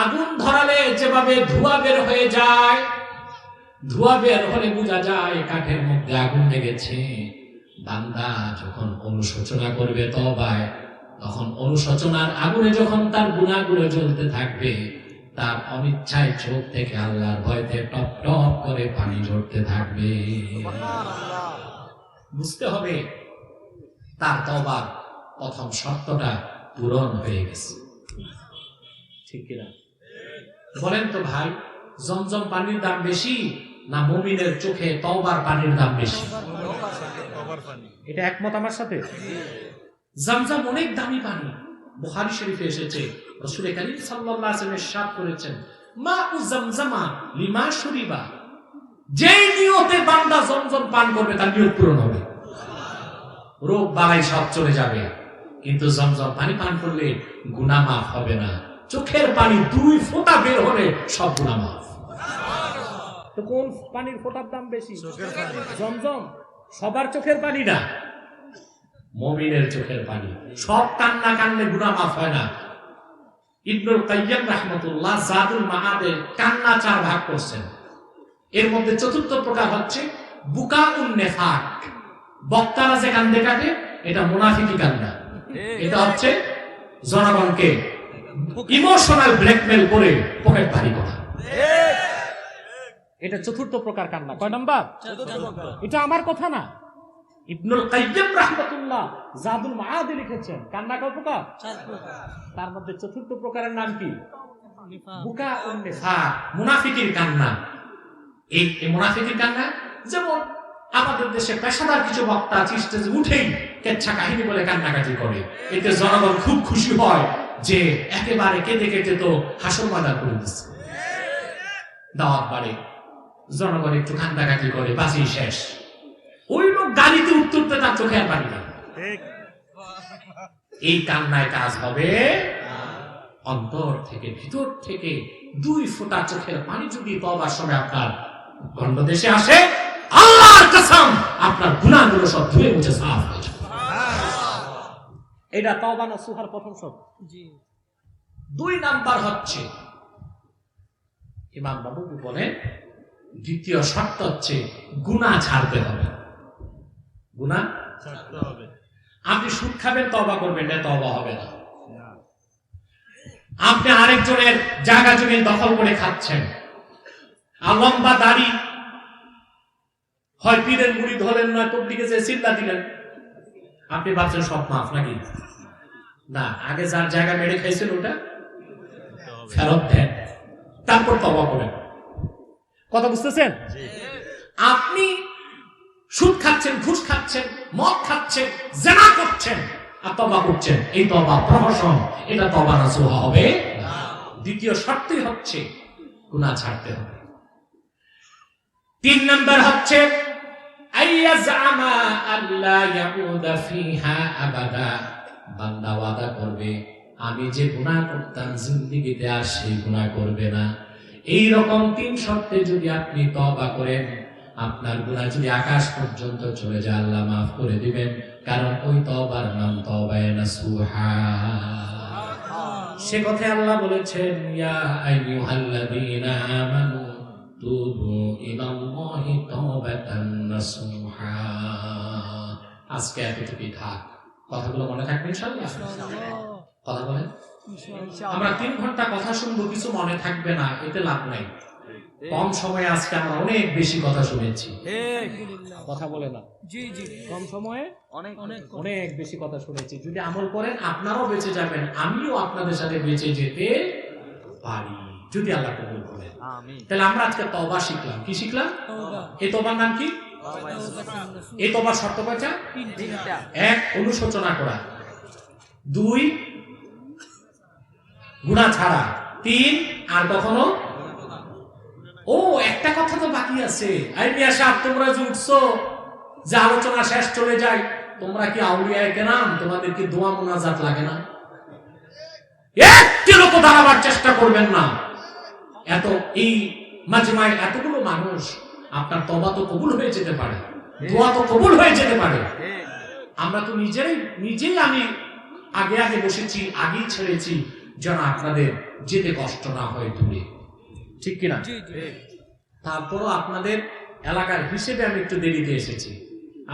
আগুন ধরালে যেভাবে ধোঁয়া বের হয়ে যায়, ধোঁয়া বের হলে বোঝা যায় কাঠের মধ্যে আগুন লেগেছে। বান্দা যখন অনুশোচনা করবে তওবায়, তখন অনুশোচনার আগুনে যখন তার গুনাহগুলো জ্বলতে থাকবে, তার অনিচ্ছায় চোখ থেকে আল্লাহর ভয়তে টপ টপ করে পানি ঝরতে থাকবে। বুঝতে হবে তার তওবার প্রথম শর্তটা পূরণ হয়ে গেছে। ঠিক কিনা বলেন তো ভাই? জমজম পানির দাম বেশি না মুমিনের চোখে তওবার পানির দাম বেশি? এটা একমত আমার সাথে? জমজম অনেক দামি পানি। বুখারী শরীফে এসেছে, রাসূল কারীম সাল্লাল্লাহু আলাইহি ওয়াসাল্লাম ইরশাদ করেছেন, মাউ জমজমা লিমা শুরিবা। যেই নিয়তে বান্দা জমজম পান করবে তার নিয়ত পূরণ হবে, রোগ বালাই সব চলে যাবে। কিন্তু জমজম পানি পান করলে গুনাহ মাফ হবে না। চোখের পানি 2 ফোঁটা বের হলে সব গুনাহ মাফ। তো কোন পানির ফোঁটার দাম বেশি? জমজম। সবার চোখের পানি না, মুমিনের চোখের পানি। সব কান্না কানলে গুনাহ মাফ হয় না। ইবনুল কাইয়্যিম রাহমাতুল্লাহ জাদুল মাআদে কান্না 4 ভাগ করছেন। এর মধ্যে চতুর্থ প্রকার হচ্ছে বুকাউন নেফাক। বক্তারা যে কান্দে কাঁদে এটা মুনাফিকি কান্না। এটা হচ্ছে জনগণকে ইমোশনাল ব্ল্যাকমেল করে পকেট ভারী করা। এটা চতুর্থ প্রকার কান্না। কয় নাম্বার? এটা আমার কথা না, ইবনুল কাইয়্যিম রাহমাতুল্লাহ জাদুল মাআদে লিখেছেন কান্না কয় প্রকার? 4 প্রকার। তার মধ্যে চতুর্থ প্রকারের নাম কি? নিফাক। বুকাউন নেফাক, মুনাফিকির কান্না। এই মুনাফিকের কান্না যেমন আমাদের দেশে পেশাদার কিছু বক্তা স্টেজে উঠেই কেচ্ছা কাহিনী বলে কান্নাকাটি করে। এতে জনগণ খুব খুশি হয় যে একেবারে কেঁদে কেটে তো হাসর ময়দান করে দিচ্ছে। দাওয়াত বাড়ে, জনগণ একটু কান্নাকাটি করে, বাঁচি শেষ। ওই লোক গাড়িতে উঠতে তার চোখে আর পানি না। এই কান্নায় কাজ হবে অন্তর থেকে, ভিতর থেকে 2 ফোঁটা চোখের পানি যদি তওবার সময় আপনার গণ্ডদেশে আসে, আল্লাহর কসম আপনার গুনাহগুলো সব ধুয়ে মুছে সাফ হয়ে যাবে। এটা তওবা নসুহার প্রথম শর্ত। জি। 2 নাম্বার হচ্ছে ইমাম নববী বলেন দ্বিতীয় শর্ত হচ্ছে গুনাহ ছাড়তে হবে। গুনাহ ছাড়তে হবে। আপনি সুদ খাবেন, তওবা করবেন না, তওবা হবে না। আপনি আরেকজনের জায়গা জমি দখল করে খাচ্ছেন, আর লম্বা দাড়ি, হয় পীরের মুড়ি ধরেন, নয় তবলিগে যে চিল্লা দিলেন, আপনি ভাবছেন সব মাফ নাকি? না, আগে যার জায়গা মেরে খাইছেন ওটা ফেরত দেন, তারপর তওবা করেন। কথা বুঝতেছেন? আপনি সুদ খাচ্ছেন, ঘুষ খাচ্ছেন, মদ খাচ্ছেন, জেনা করছেন আর তওবা করছেন, এই তওবা প্রহসন, এটা তওবা নসুহা হবে না। দ্বিতীয় শর্তই হচ্ছে গুনাহ ছাড়তে হবে। 3 নাম্বার হচ্ছে আইয়াজামা আল্লাহ ইয়াউদা ফিহা আবাদা। বান্দা ওয়াদা করবে আমি যে গুনাহ করতাম জিন্দেগিতে আর সেই গুনাহ করবে না। এই রকম 3 শর্তে যদি আপনি তওবা করেন, আপনার গুনাহ যদি আকাশ পর্যন্ত চলে যায় আল্লাহ মাফ করে দিবেন, কারণ ওই তওবার নাম তওবায়ে নসুহা। সে কথায় আল্লাহ বলেছেন ইয়া আইয়ুহাল্লাযীনা আমানু তুবু ইলাল্লাহি তাওবাতান নাসুহা। আজকে এতটুকুই থাক, কথাগুলো মনে থাকবে ইনশাআল্লাহ। কথা বলেন। আমরা 3 ঘন্টা কথা শুনবো, কিছু মনে থাকবে না, এতে লাভ নাই। কম সময়ে আজকে আমরা অনেক বেশি কথা শুনেছি। কথা বলে না। জি জি। কম সময়ে অনেক অনেক বেশি কথা শুনেছি। যদি আমল করেন আপনারাও বেঁচে যাবেন, আমিও আপনাদের সাথে বেঁচে যেতে পারি যদি আল্লাহ কবুল করেন। আমিন। তাহলে আমরা আজকে তওবা শিখলাম। কি শিখলাম? তওবা। এই তওবার নাম কি? এই তওবার শর্ত কয়টা? 3টা। 1 অনুশোচনা করা, 2 গুনাহ ছাড়া, 3 আর কখনো। ও একটা কথা তো বাকি আছে। আই মিয়া সাহেব, তোমরা যে উঠছো যে আলোচনা শেষ চলে যায়, তোমরা কি আউলিয়ায়ে কেরাম? তোমাদের কি দোয়া মুনাজাত লাগে না? একটি লোক দাঁড়াবার চেষ্টা করবেন না। এত এই মাজমায় এতগুলো মানুষ, আপনার তওবা তো কবুল হয়ে যেতে পারে, দোয়া তো কবুল হয়ে যেতে পারে। আমরা তো নিজেই আমি আগে বসেছি, আগেই ছেড়েছি, যেন আপনাদের যেতে কষ্ট না হয় দূরে, ঠিক কিনা? তারপরও আপনাদের এলাকার হিসেবে আমি একটু দেরিতে এসেছি।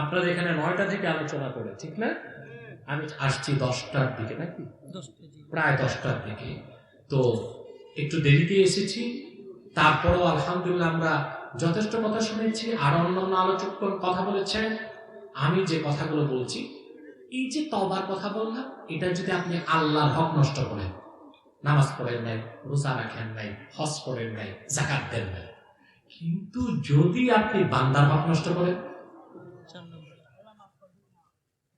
আপনাদের এখানে 9টা থেকে আলোচনা করে, ঠিক না? আমি আসছি 10টার দিকে, নাকি প্রায় 10টার দিকে, তো একটু দেরিতে এসেছি। তারপরও আলহামদুলিল্লাহ আমরা যথেষ্ট কথা শুনেছি, আর অন্যান্য আলোচক কথা বলেছেন। আমি যে কথাগুলো বলছি, এই যে তওবার কথা বললাম, এটা যদি আপনি আল্লাহর হক নষ্ট করেন, নামাজ পড়েন নাই, রোজা রাখেন নাই, হজ করেন নাই, যাকাত দেন নাই, কিন্তু যদি আপনি বান্দার হক নষ্ট করেন,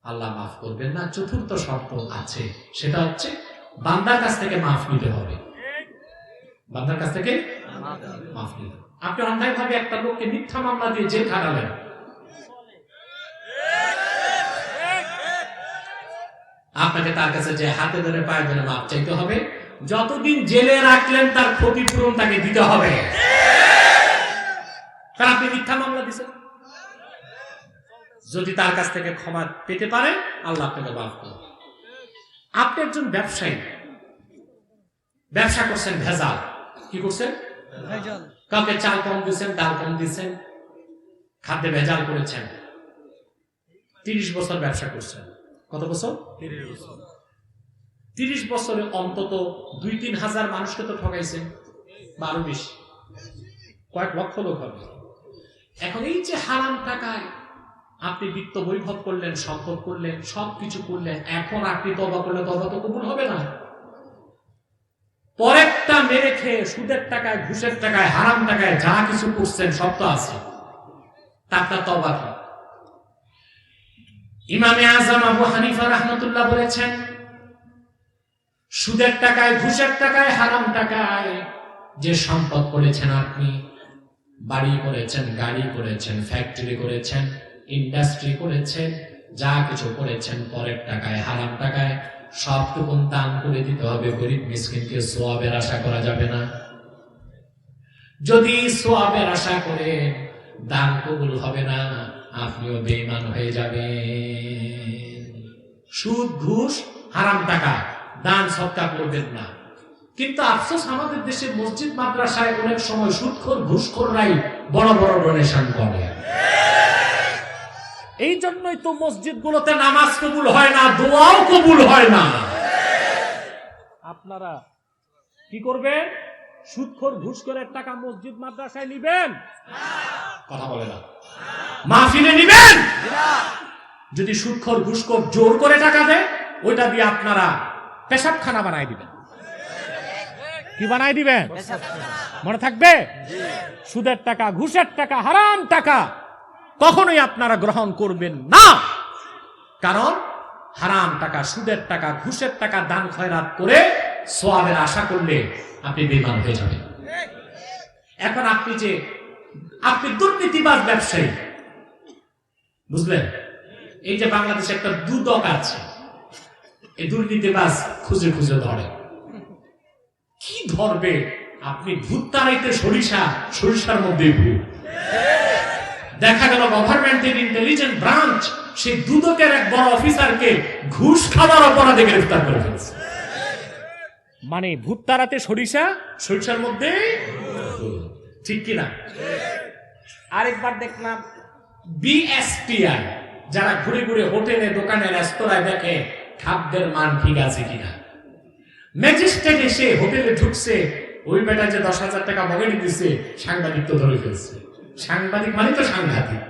আল্লাহ মাফ করবেন না। 4র্থ শর্ত আছে, সেটা হচ্ছে বান্দার কাছ থেকে মাফ নিতে হবে। বান্দার কাছ থেকে মাফ নিতে হবে। আপনি অন্যায়ভাবে একটা লোককে মিথ্যা মামলা দিয়ে জেল খাটালেন, আপনাকে তার কাছে যে হাতে ধরে পায়ে ধরে মাপ চাইতে হবে। যতদিন জেলে রাখলেন তার ক্ষতিপূরণ তাকে দিতে হবে, কারণ আপনি মিথ্যা মামলা দিচ্ছেন। যদি তার কাছ থেকে ক্ষমা পেতে পারেন, আল্লাহ আপনাকে মাফ করবে। আপনি একজন ব্যবসায়ী, ব্যবসা করছেন ভেজাল। কি করছেন? ভেজাল। কাউকে চাল কম দিচ্ছেন, ডাল কম দিচ্ছেন, খাদ্যে ভেজাল করেছেন। 30 বছর ব্যবসা করছেন। কত বছর? 30 বছরে অন্তত 2-3 হাজার মানুষকে তো ঠকাইছেন, বা আরো বেশি, কয়েক লক্ষ লোক হবে। এখন এই যে হারাম টাকায় আপনি বিত্ত বৈভব করলেন, সম্পদ করলেন, সবকিছু করলেন, এখন আপনি তওবা করলে তওবা তো কবুল হবে না। পরেরটা মেরে খেয়ে সুদের টাকায়, ঘুষের টাকায়, হারাম টাকায় যা কিছু করছেন সব তো আছে, তারটা তওবা কি? ইমামে আজম আবু হানিফা রাহমাতুল্লাহ বলেছেন, সুদের টাকায়, ঘুষের টাকায়, হারাম টাকায় যে সম্পদ করেছেন, আপনি বাড়ি করেছেন, গাড়ি করেছেন, ফ্যাক্টরি করেছেন, ইন্ডাস্ট্রি করেছেন, যা কিছু করেছেন পরের টাকায়, হারাম টাকায়, সবটুকু দান করে দিতে হবে। গরিব মিসকিনকে সোয়াবের আশা করা যাবে না। যদি সোয়াবের আশা করে দান কবুল হবে না, আপনিও বেঈমান হয়ে যাবেন। সুদ, ঘুষ, হারাম টাকা দান সদকা করবেন না। কিন্তু আফসোস, আমাদের দেশে মসজিদ মাদ্রাসায় অনেক সময় সুদখোর, ঘুষখোররাই বড় বড় ডোনেশন করে। এই জন্যই তো মসজিদগুলোতে নামাজ কবুল হয় না, দোয়াও কবুল হয় না। আপনারা কি করবেন? সুদখোর, ঘুষখোরের টাকা মসজিদ মাদ্রাসায় নিবেন? কথা বলে না। মাহফিলে নিবেন? যদি সুদখোর, ঘুষখোর জোর করে টাকা দেয়, ওইটা দিয়ে আপনারা পেশাবখানা বানায় দিবেন। কি বানায় দিবেন? মনে থাকবে? সুদের টাকা, ঘুষের টাকা, হারাম টাকা কখনোই আপনারা গ্রহণ করবেন না। কারণ হারাম টাকা, সুদের টাকা, ঘুষের টাকা দান খয়রাত করে সওয়াবের আশা করলে আপনি বেঈমান হয়ে যাবেন। এখন আপনি দুর্নীতিবাজ ব্যবসায়ী, বুঝলেন? এই যে বাংলাদেশে একটা দুদক আছে, এই দুর্নীতিবাজ খুঁজে খুঁজে ধরে। কি ধরবে? আপনি ভূত তাড়াইতে সরিষা, সরিষার মধ্যে ভূত। দেখা গেল গভর্নমেন্টের ইন্টেলিজেন্ট ব্রাঞ্চ সেই দুদকের এক বড় অফিসারকে ঘুষ খাওয়ার অপরাধে গ্রেফতার করে ফেলছে। মানে ভূত তাড়াতে সরিষা, সরিষার মধ্যে, ঠিক কিনা? আরেকবার দেখলাম বিএসটিআই, যারা ঘুরে ঘুরে হোটেলে, দোকানে, রেস্তোরাঁয় দেখে খাদ্যের মান ঠিক আছে কিনা। ম্যাজিস্ট্রেট এসে হোটেলে ঢুকছে, ওই বেটা যে 10,000 টাকা মগেনি দিচ্ছে, সাংবাদিক তো ধরে ফেলছে। সাংবাদিক মানে তো সাংঘাতিক,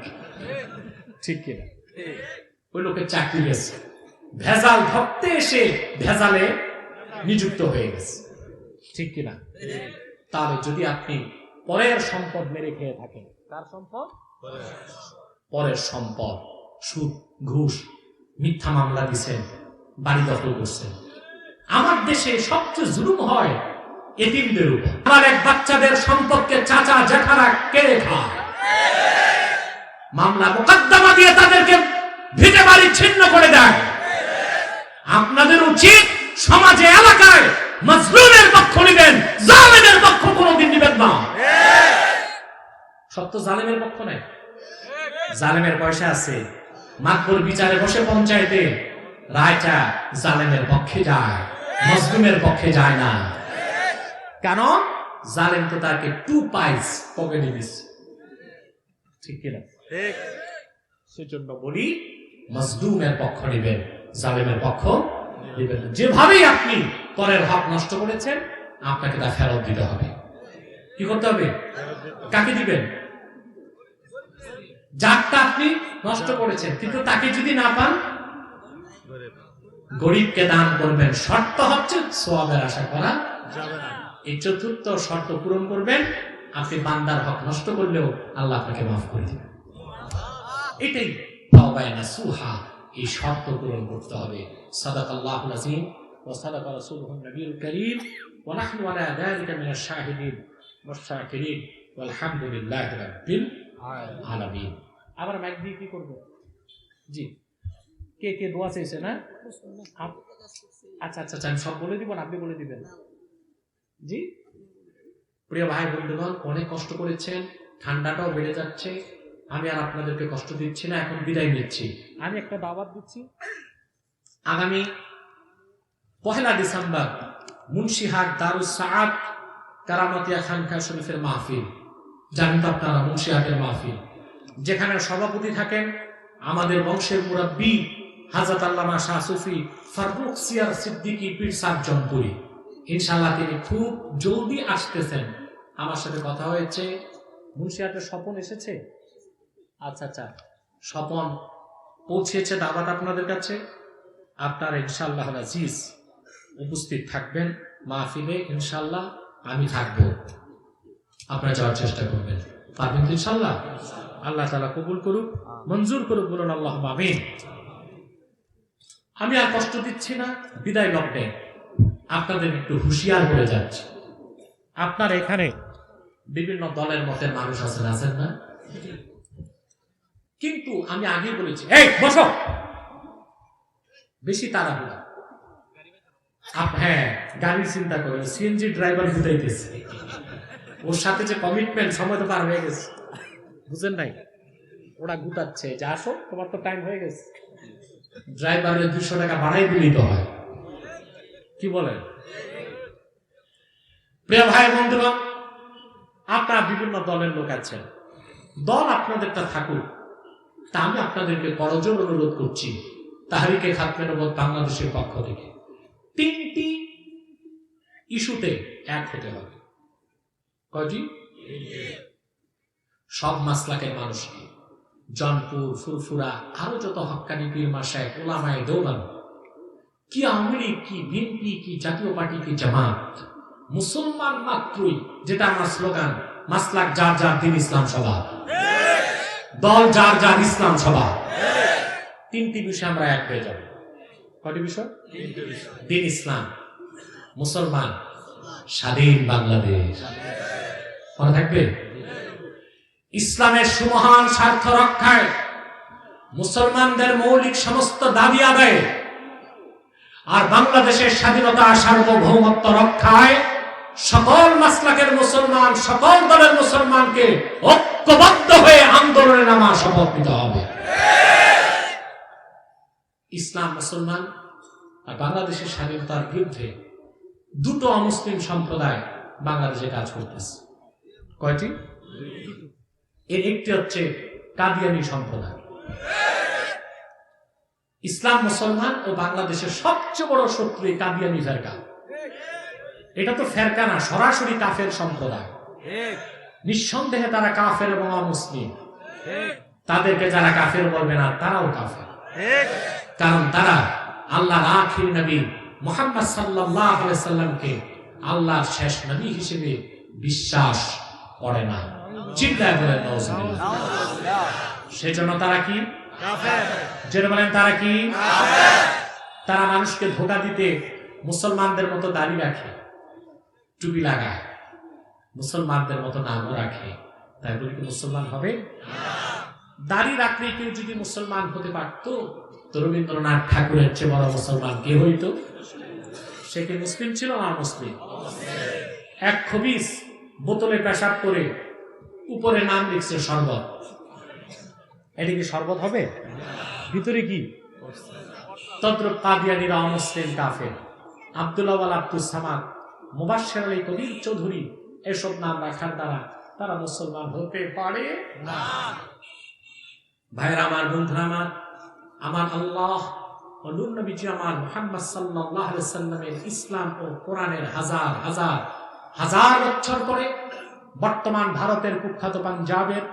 ঠিক কিনা? ওই লোকের চাকরি গেছে, ভেজাল ধরতে এসে ভেজালে নিযুক্ত হয়ে গেছে, ঠিক কিনা? তাহলে যদি আপনি পরের সম্পদ মেরে খেয়ে থাকেন, কার সম্পদ? পরের সম্পদ, সুদ, ঘুষ, মিথ্যা মামলা দিচ্ছেন, বাড়ি দখল করছেন। আমার দেশে সবচেয়ে জুলুম হয় এতিমদের উপর। আমার এক বাচ্চাদের সম্পদকে চাচা জেঠারা কেড়ে খায়, মামলা মোকদ্দমা দিয়ে তাদেরকে ভিটে বাড়ি ছিন্ন করে দেয়। আপনাদের উচিত সমাজে, এলাকায় মাজলুমের পক্ষ নিবেন, জালেমের পক্ষ কোনোদিন নিবেন না। সত্য জালেমের পক্ষ নেই। জালেমের পয়সা আছে, মাতবর বিচারে বসে পঞ্চায়েতে রায়টা জালেমের পক্ষে যায়, মাজলুমের পক্ষে যায় না। কেন? জালেম তো তাকে 2 পাইস পকেটে দিচ্ছে, ঠিক কিনা? সেজন্য বলি, মাজলুমের পক্ষ নিবেন, জালেমের পক্ষ নিবেন। যেভাবেই আপনি পরের হক নষ্ট করেছেন, আপনাকে তা ফেরত দিতে হবে। কি করতে হবে? কাকে দিবেন? যারটা আপনি নষ্ট করেছেন, কিন্তু তাকে যদি না পান, গরিবকে দান করবেন। শর্ত হচ্ছে সওয়াবের আশা করা যাবে না। এই চতুর্থ শর্ত পূরণ করবেন, আপনি বান্দার হক নষ্ট করলেও আল্লাহ আপনাকে মাফ করে দিবেন। এটাই তাওবায়ে নাসুহা। এই শর্ত পূরণ করতে হবে। সাদাকাল্লাহুল আযীম ওয়া সাদাকা রাসূলুহুন নবিয়ুল কারীম ওয়া নাহনু আলা যালিকা মিনাশ শাহিদিন ওয়াশ শাকিরিন। আলহামদুলিল্লাহ রাব্বিল আলামিন। আবার মাইক দিয়ে কি করব? জি, কে কে দোয়া চাইছে না? আচ্ছা আচ্ছা আচ্ছা, আমি সব বলে দিব না, আপনি বলে দিবেন। জি, প্রিয় ভাই বন্ধুগণ, অনেক কষ্ট করেছেন, ঠান্ডাটাও বেড়ে যাচ্ছে, আমি আর আপনাদেরকে কষ্ট দিচ্ছি না, এখন বিদায় নিচ্ছি। আমি একটা দাওয়াত দিচ্ছি, আগামী 1 ডিসেম্বর মুন্সিহাট দারুস সাআদ কারামাতিয়া খানকা শরীফের মাহফিল, জানেন তো আপনারা মুন্সিহাটের মাহফিল, যেখানে সভাপতি থাকেন আমাদের বংশের মুরাব্বি হযরত আল্লামা শাহ সুফি ফারুক সিয়ার সিদ্দিকী পীর সাহেব জমপুরি। ইনশাআল্লাহ তিনি খুব জলদি আসতেছেন। আমার সাথে কথা হয়েছে, মুন্সিহাটের স্বপন এসেছে। আচ্ছা আচ্ছা, স্বপন পৌঁছেছে দাওয়াত আপনাদের কাছে। আপনারা ইনশাআল্লাহ আজিজ উপস্থিত থাকবেন মাহফিলে, ইনশাআল্লাহ আমি থাকবো, আপনারা যাওয়ার চেষ্টা করবেন, পারবেন তো ইনশাআল্লাহ? আল্লাহ তাআলা কবুল করুক, মঞ্জুর করুক, বলুন আল্লাহুম্মা আমিন। আমি আর কষ্ট দিচ্ছি না, বিদায় লগ্নে আপনাদের একটু হুঁশিয়ার করে যাচ্ছি। আপনার এখানে বিভিন্ন দলের মতের মানুষ আছেন না? কিন্তু আমি আগেই বলেছি, এই বসো, বেশি তাড়াহুড়া। হ্যাঁ, গাড়ির চিন্তা করেন, সিএনজি ড্রাইভার বুঝাইতেছে, ওর সাথে যে কমিটমেন্ট, সময় তো পার হয়ে গেছে, বুঝেন নাই? ওরা গুটাচ্ছে যে আসো, তোমার তো টাইম হয়ে গেছে, ড্রাইভারের 200 টাকা বাড়াই দিলেই তো হয়। কি বলেন? প্রিয় ভাই বন্ধুগণ, আপনারা বিভিন্ন দলের লোক আছেন, দল আপনাদেরটা থাকুক, তা আমি আপনাদেরকে করজোর অনুরোধ করছি তাহরিকে খাতমে নবুয়ত বাংলাদেশের পক্ষ থেকে 3টি ইস্যুতে এক হতে হবে। কয়টি? সব মাসলাকের মানুষকে, জনপুর, ফুরফুরা, আরো যত হক্কানি পীর মাশায়েখ, উলামায়ে দেওবন্দ, কি আওয়ামী লীগ, কি বিএনপি, কি জাতীয় পার্টি, কি জামাত, মুসলমান মাত্রই, যেটা আমার স্লোগান, মাসলাক যার যার, দিন ইসলাম সবার, দল যার যার, ইসলাম সবার। 3টি বিষয় আমরা এক হয়ে যাব। কয়টি বিষয়? দিন ইসলাম, মুসলমান, স্বাধীন বাংলাদেশ। মনে থাকবে? ইসলামের সুমহান স্বার্থ রক্ষায়, মুসলমানদের মৌলিক সমস্ত দাবি আদায়ে, আর বাংলাদেশের স্বাধীনতা সার্বভৌমত্ব রক্ষায় সকল মাসলাকের মুসলমান, সকল দলের মুসলমানকে ঐক্যবদ্ধ হয়ে আন্দোলনে নামা শপথ নিতে হবে। ইসলাম, মুসলমান আর বাংলাদেশের স্বাধীনতার বিরুদ্ধে 2টো অমুসলিম সম্প্রদায় বাংলাদেশে কাজ করতেছে। কয়টি? এর একটি হচ্ছে কাদিয়ানী সম্প্রদায়। ইসলাম, মুসলমান ও বাংলাদেশের সবচেয়ে বড় শত্রু এই কাদিয়ানী ফেরকা। এটা তো ফেরকা না, সরাসরি কাফের সম্প্রদায়। নিঃসন্দেহে তারা কাফের এবং অমুসলিম। তাদেরকে যারা কাফের বলবে না, তারাও কাফের, কারণ তারা আল্লাহর আখির নবী মুহাম্মদ সাল্লাল্লাহু আলাইহি সাল্লামকে আল্লাহর শেষ নবী হিসেবে বিশ্বাস করে না। চিন্তা করেন, সেজন্য তারা কি কাফের? যেটা বলেন তারা কি কাফের? তারা মানুষকে ধোঁকা দিতে মুসলমানদের মতো দাড়ি রাখে, টুপি লাগায়, মুসলমানদের মতো নামও রাখে। তাই বলে কি মুসলমান হবে? দাড়ি রাখলে কেউ যদি মুসলমান হতে পারত, তো রবীন্দ্রনাথ ঠাকুরের চেয়ে বড় মুসলমান কে হইতো? সে কি মুসলিম ছিল না মুসলিম? এক খবিস বোতলে পেশাব করে উপরে নাম লিখছে শরবত। এটা কি শরবত হবে? ভিতরে কি? তদ্রুপ কাদিয়ানীরা অমুসলিম, কাফের। আব্দুল্লাহ ওয়াল আব্দুস সামাদ, মুবাশশির আলী কবির চৌধুরী, এসব নাম রাখার দ্বারা তারা মুসলমান হতে পারে না। ভাইরা আমার, বন্ধুরা আমার, আমার আল্লাহ ও নূর নবীজি আমার মুহাম্মদ সাল্লাল্লাহু আলাইহি সাল্লামের ইসলাম ও কোরআনের হাজার হাজার হাজার বছর পরে বর্তমান ভারতের কুখ্যাত পাঞ্জাবের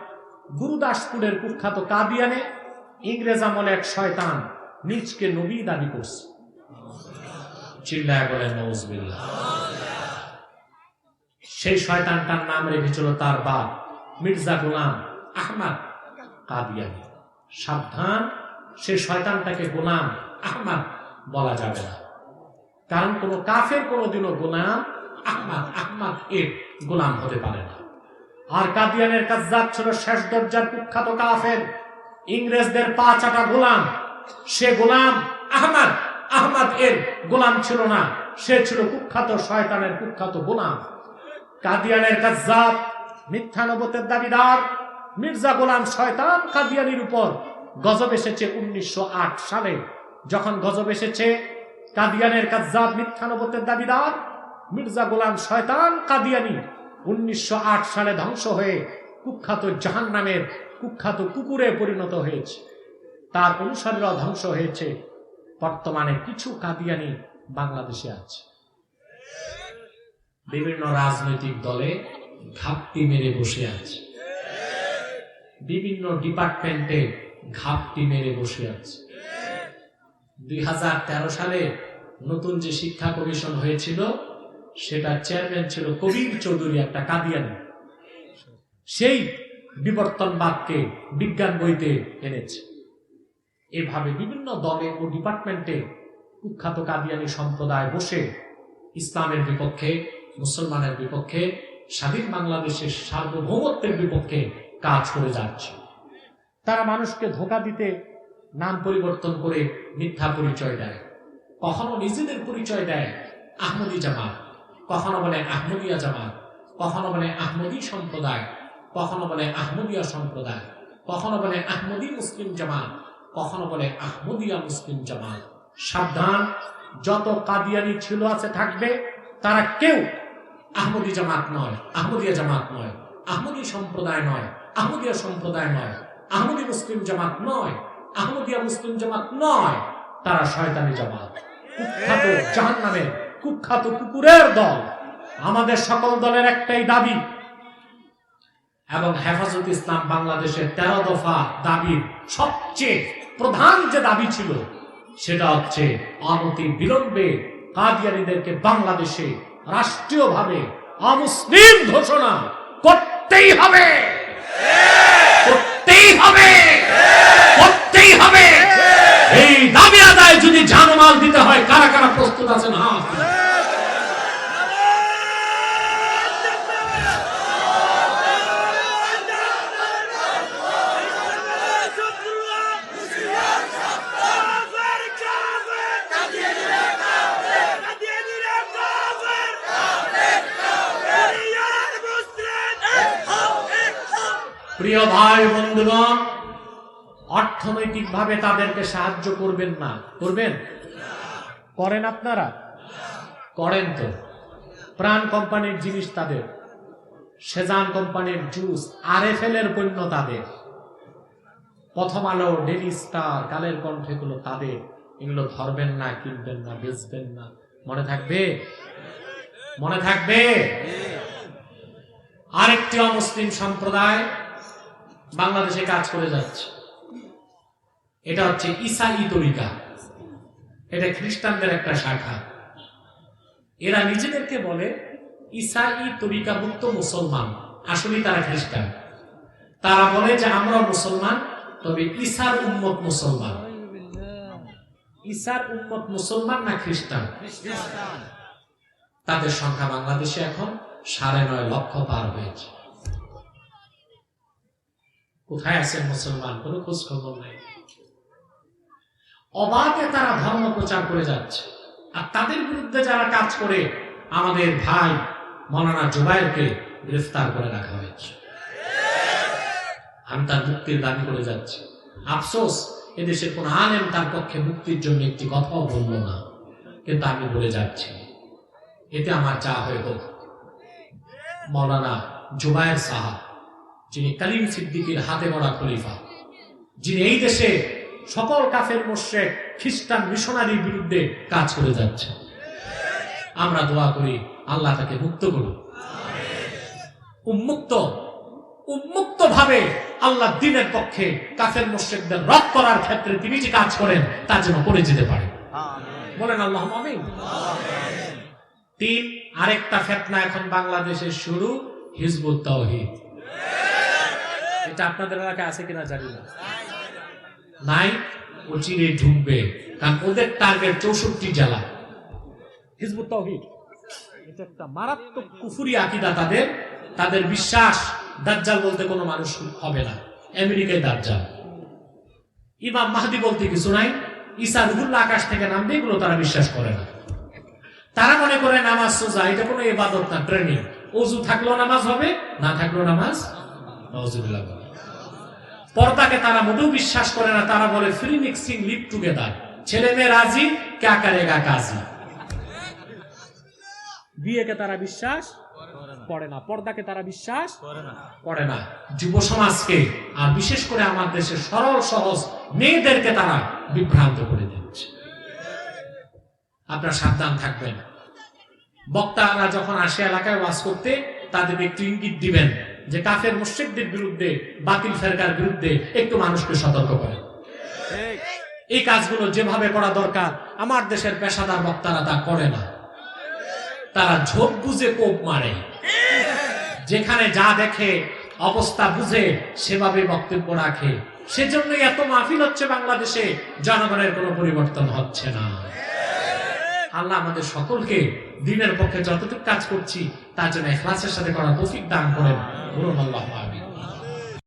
গুরুদাসপুরের কুখ্যাত কাদিয়ানে ইংরেজ আমলে এক শয়তান নিজকে নবী দাবি করছে। চিল্লায় বলেন নাউজুবিল্লাহ। সেই শয়তানটার নাম রেখেছিল তার বাপ মির্জা গোলাম আহমদ কাদিয়ানী। সাবধান, সেই শয়তানটাকে গোলাম আহমদ বলা যাবে না, কারণ কোন কাফের কোনদিনও গোলাম আহমদ এর গোলাম হতে পারে না। আর কাদিয়ানের কাজ্জাব ছিল শেষ দরজার কুখ্যাত কাফের, ইংরেজদের পা চাটা গোলাম। সে গোলাম আহমদ এর গোলাম ছিল না, সে ছিল কুখ্যাত শয়তানের কুখ্যাত গোলাম। কাদিয়ানের কাজ্জাব, মিথ্যা নবুয়তের দাবিদার মির্জা গোলাম শয়তান কাদিয়ানির উপর গজব এসেছে 1908 সালে। যখন গজব এসেছে, কাদিয়ানের কাজ্জাব মিথ্যা নবুয়তের দাবিদার মির্জা গোলাম শয়তান কাদিয়ানি 1908 সালে ধ্বংস হয়ে কুখ্যাত জাহান্নামের কুখ্যাত কুকুরে পরিণত হয়েছে। তার অনুসারীরা ধ্বংস হয়েছে। বর্তমানে কিছু কাদিয়ানি বাংলাদেশে আছে। বিভিন্ন রাজনৈতিক দলে ঘাপটি মেরে বসে আছে, বিভিন্ন ডিপার্টমেন্টে ঘাপটি মেরে বসে আছে। 2013 সালে নতুন যে শিক্ষা কমিশন হয়েছিল, সেটা চেয়ারম্যান ছিল কবির চৌধুরী, একটা কাদিয়ানি। সেই বিবর্তনবাদকে বিজ্ঞান বইতে এনেছে। এভাবে বিভিন্ন দলে ও ডিপার্টমেন্টে কুখ্যাত কাদিয়ানি সম্প্রদায় বসে ইসলামের বিপক্ষে, মুসলমানের বিপক্ষে, স্বাধীন বাংলাদেশের সার্বভৌমত্বের বিপক্ষে কাজ করে যাচ্ছে। তারা মানুষকে ধোঁকা দিতে নাম পরিবর্তন করে মিথ্যা পরিচয় দেয়। কখনো নিজেদের পরিচয় দেয় আহমদী জামাত, কখনো বলে আহমদিয়া জামাত, কখনো বলে আহমদী সম্প্রদায়, কখনো বলে আহমদিয়া সম্প্রদায়, কখনো বলে আহমদী মুসলিম জামাত, কখনো বলে আহমদিয়া মুসলিম জামাত। সাবধান, যত কাদিয়ানি ছিল আছে থাকবে, তারা কেউ আহমদী জামাত নয়, আহমদিয়া জামাত নয়, আহমদী সম্প্রদায় নয়, আহমদিয়া সম্প্রদায় নয়, আহমদী মুসলিম জামাত নয়, আহমদিয়া মুসলিম জামাত নয়। তারা শয়তানি জামাত, কুখ্যাত জাহান্নামের কুখ্যাত কুকুরের দল। আমাদের সকল দলের একটাই দাবি, এবং হেফাজত ইসলাম বাংলাদেশের 13 দফা দাবির সবচেয়ে প্রধান যে দাবি ছিল, সেটা হচ্ছে অনতি বিলম্বে কাদিয়ানীদেরকে বাংলাদেশে রাষ্ট্রীয়ভাবে অমুসলিম ঘোষণা করতেই হবে, করতেই হবে, করতেই হবে। এই দাবি আদায় যদি জানমাল দিতে হয়, কারা কারা প্রস্তুত আছেন? হ্যাঁ, প্রিয় ভাই বন্ধুগণ, অর্থনৈতিকভাবে তাদেরকে সাহায্য করবেন না? করবেন? করেন আপনারা? করেন তো। প্রাণ কোম্পানির জিনিস তাদের, সেজান কোম্পানির জুস, RFL এর পণ্য তাদের, প্রথম আলো, ডেইলি স্টার, কালের কণ্ঠ, এগুলো তাদের। এগুলো ধরবেন না, কিনবেন না, বেচবেন না। মনে থাকবে? মনে থাকবে? আরেকটি অমুসলিম সম্প্রদায় বাংলাদেশে কাজ করে যাচ্ছে। এটা হচ্ছে ঈসাই তরিকা। এটা খ্রিস্টানদের একটা শাখা। এরা নিজেদেরকে বলে ঈসাই তরিকা মুক্ত মুসলমান, আসলে তারা খ্রিস্টান। তারা বলে যে আমরা মুসলমান, তবে ঈসার উম্মত মুসলমান। ঈসার উম্মত মুসলমান না খ্রিস্টান? তাদের সংখ্যা বাংলাদেশে এখন 9.5 লক্ষ পার হয়েছে। কোথায় আছেন মুসলমান? কোনো খোঁজ খবর নাই। অবাধে তারা ধর্ম প্রচার করে যাচ্ছে। আর তাদের বিরুদ্ধে যারা কাজ করে, আমাদের ভাই মাওলানা জুবায়েরকে গ্রেফতার করে রাখা হয়েছে। আমি তার মুক্তির দাবি করে যাচ্ছি। আফসোস, এদেশের কোন আলেম তার পক্ষে মুক্তির জন্য একটি কথাও বলল না, কিন্তু আমি বলে যাচ্ছি, এতে আমার চা হয়ে হোক। মাওলানা জুবায়ের সাহাব, যিনি কালিম সিদ্দিকীর হাতে গড়া খলিফা, যিনি এই দেশে সকল কাফের মুশরিক খ্রিস্টান মিশনারির বিরুদ্ধে কাজ করে যাচ্ছে, আমরা দোয়া করি আল্লাহ তাকে মুক্ত করুন। উন্মুক্ত ভাবে আল্লাহ দ্বীনের পক্ষে কাফের মুশরিকদের রদ করার ক্ষেত্রে তিনি যে কাজ করেন, তার জন্য করে যেতে পারে। বলেন আল্লাহুম্মা আমিন। 3, আরেকটা ফিতনা এখন বাংলাদেশে শুরু, হিজবুত তাওহীদ। এটা আপনাদের এলাকায় আছে কিনা জানি না। নাই, ও চিরে ঢুকবে, কারণ ওদের টার্গেট 64 জেলা। হিজবুত তাওহীদ এটা একটা মারাত্মক কুফরি আকীদা তাদের। তাদের বিশ্বাস দাজ্জাল বলতে কোনো মানুষ হবে না, আমেরিকায় দাজ্জাল। ইমাম মাহদি বলতে কিছু নাই, ঈসা রুহুল্লাহ আকাশ থেকে নামবে, এগুলো তারা বিশ্বাস করে না। তারা মনে করে নামাজ সোজা, এটা কোনো ইবাদত না, ট্রেনিং। ওযু থাকলেও নামাজ হবে, না থাকলেও নামাজ। নাউজুবিল্লাহ। পর্দাকে তারা মোটেও বিশ্বাস করে না, তারা বলে ফ্রি মিক্সিং, লিভ টুগেদার, ছেলে মেয়ে রাজি, ক্যা করেগা কাজী। বিয়েকে তারা বিশ্বাস করে না, পর্দাকে তারা বিশ্বাস করে না। যুব সমাজকে আর বিশেষ করে আমার দেশের সরল সহজ মেয়েদেরকে তারা বিভ্রান্ত করে দিচ্ছে। আপনারা সাবধান থাকবেন। বক্তারা যখন আসে এলাকায় ওয়াজ করতে, তাদের একটু ইঙ্গিত দিবেন যে কাফের মুশরিকদের বিরুদ্ধে, বাতিল ফেরকার বিরুদ্ধে একটু মানুষকে সতর্ক করেন। এই কাজগুলো যেভাবে করা দরকার, আমার দেশের পেশাদার বক্তারা তা করে না। তারা ঝোপ বুঝে কোপ মারে, যেখানে যা দেখে অবস্থা বুঝে সেভাবে বক্তব্য রাখে। সেজন্যই এত মাহফিল হচ্ছে বাংলাদেশে, জনগণের কোনো পরিবর্তন হচ্ছে না। আল্লাহ আমাদের সকলকে দিনের পক্ষে যতটুকু কাজ করছি তার জন্য ইখলাসের সাথে করা তৌফিক দান করেন। বলুন আল্লাহ।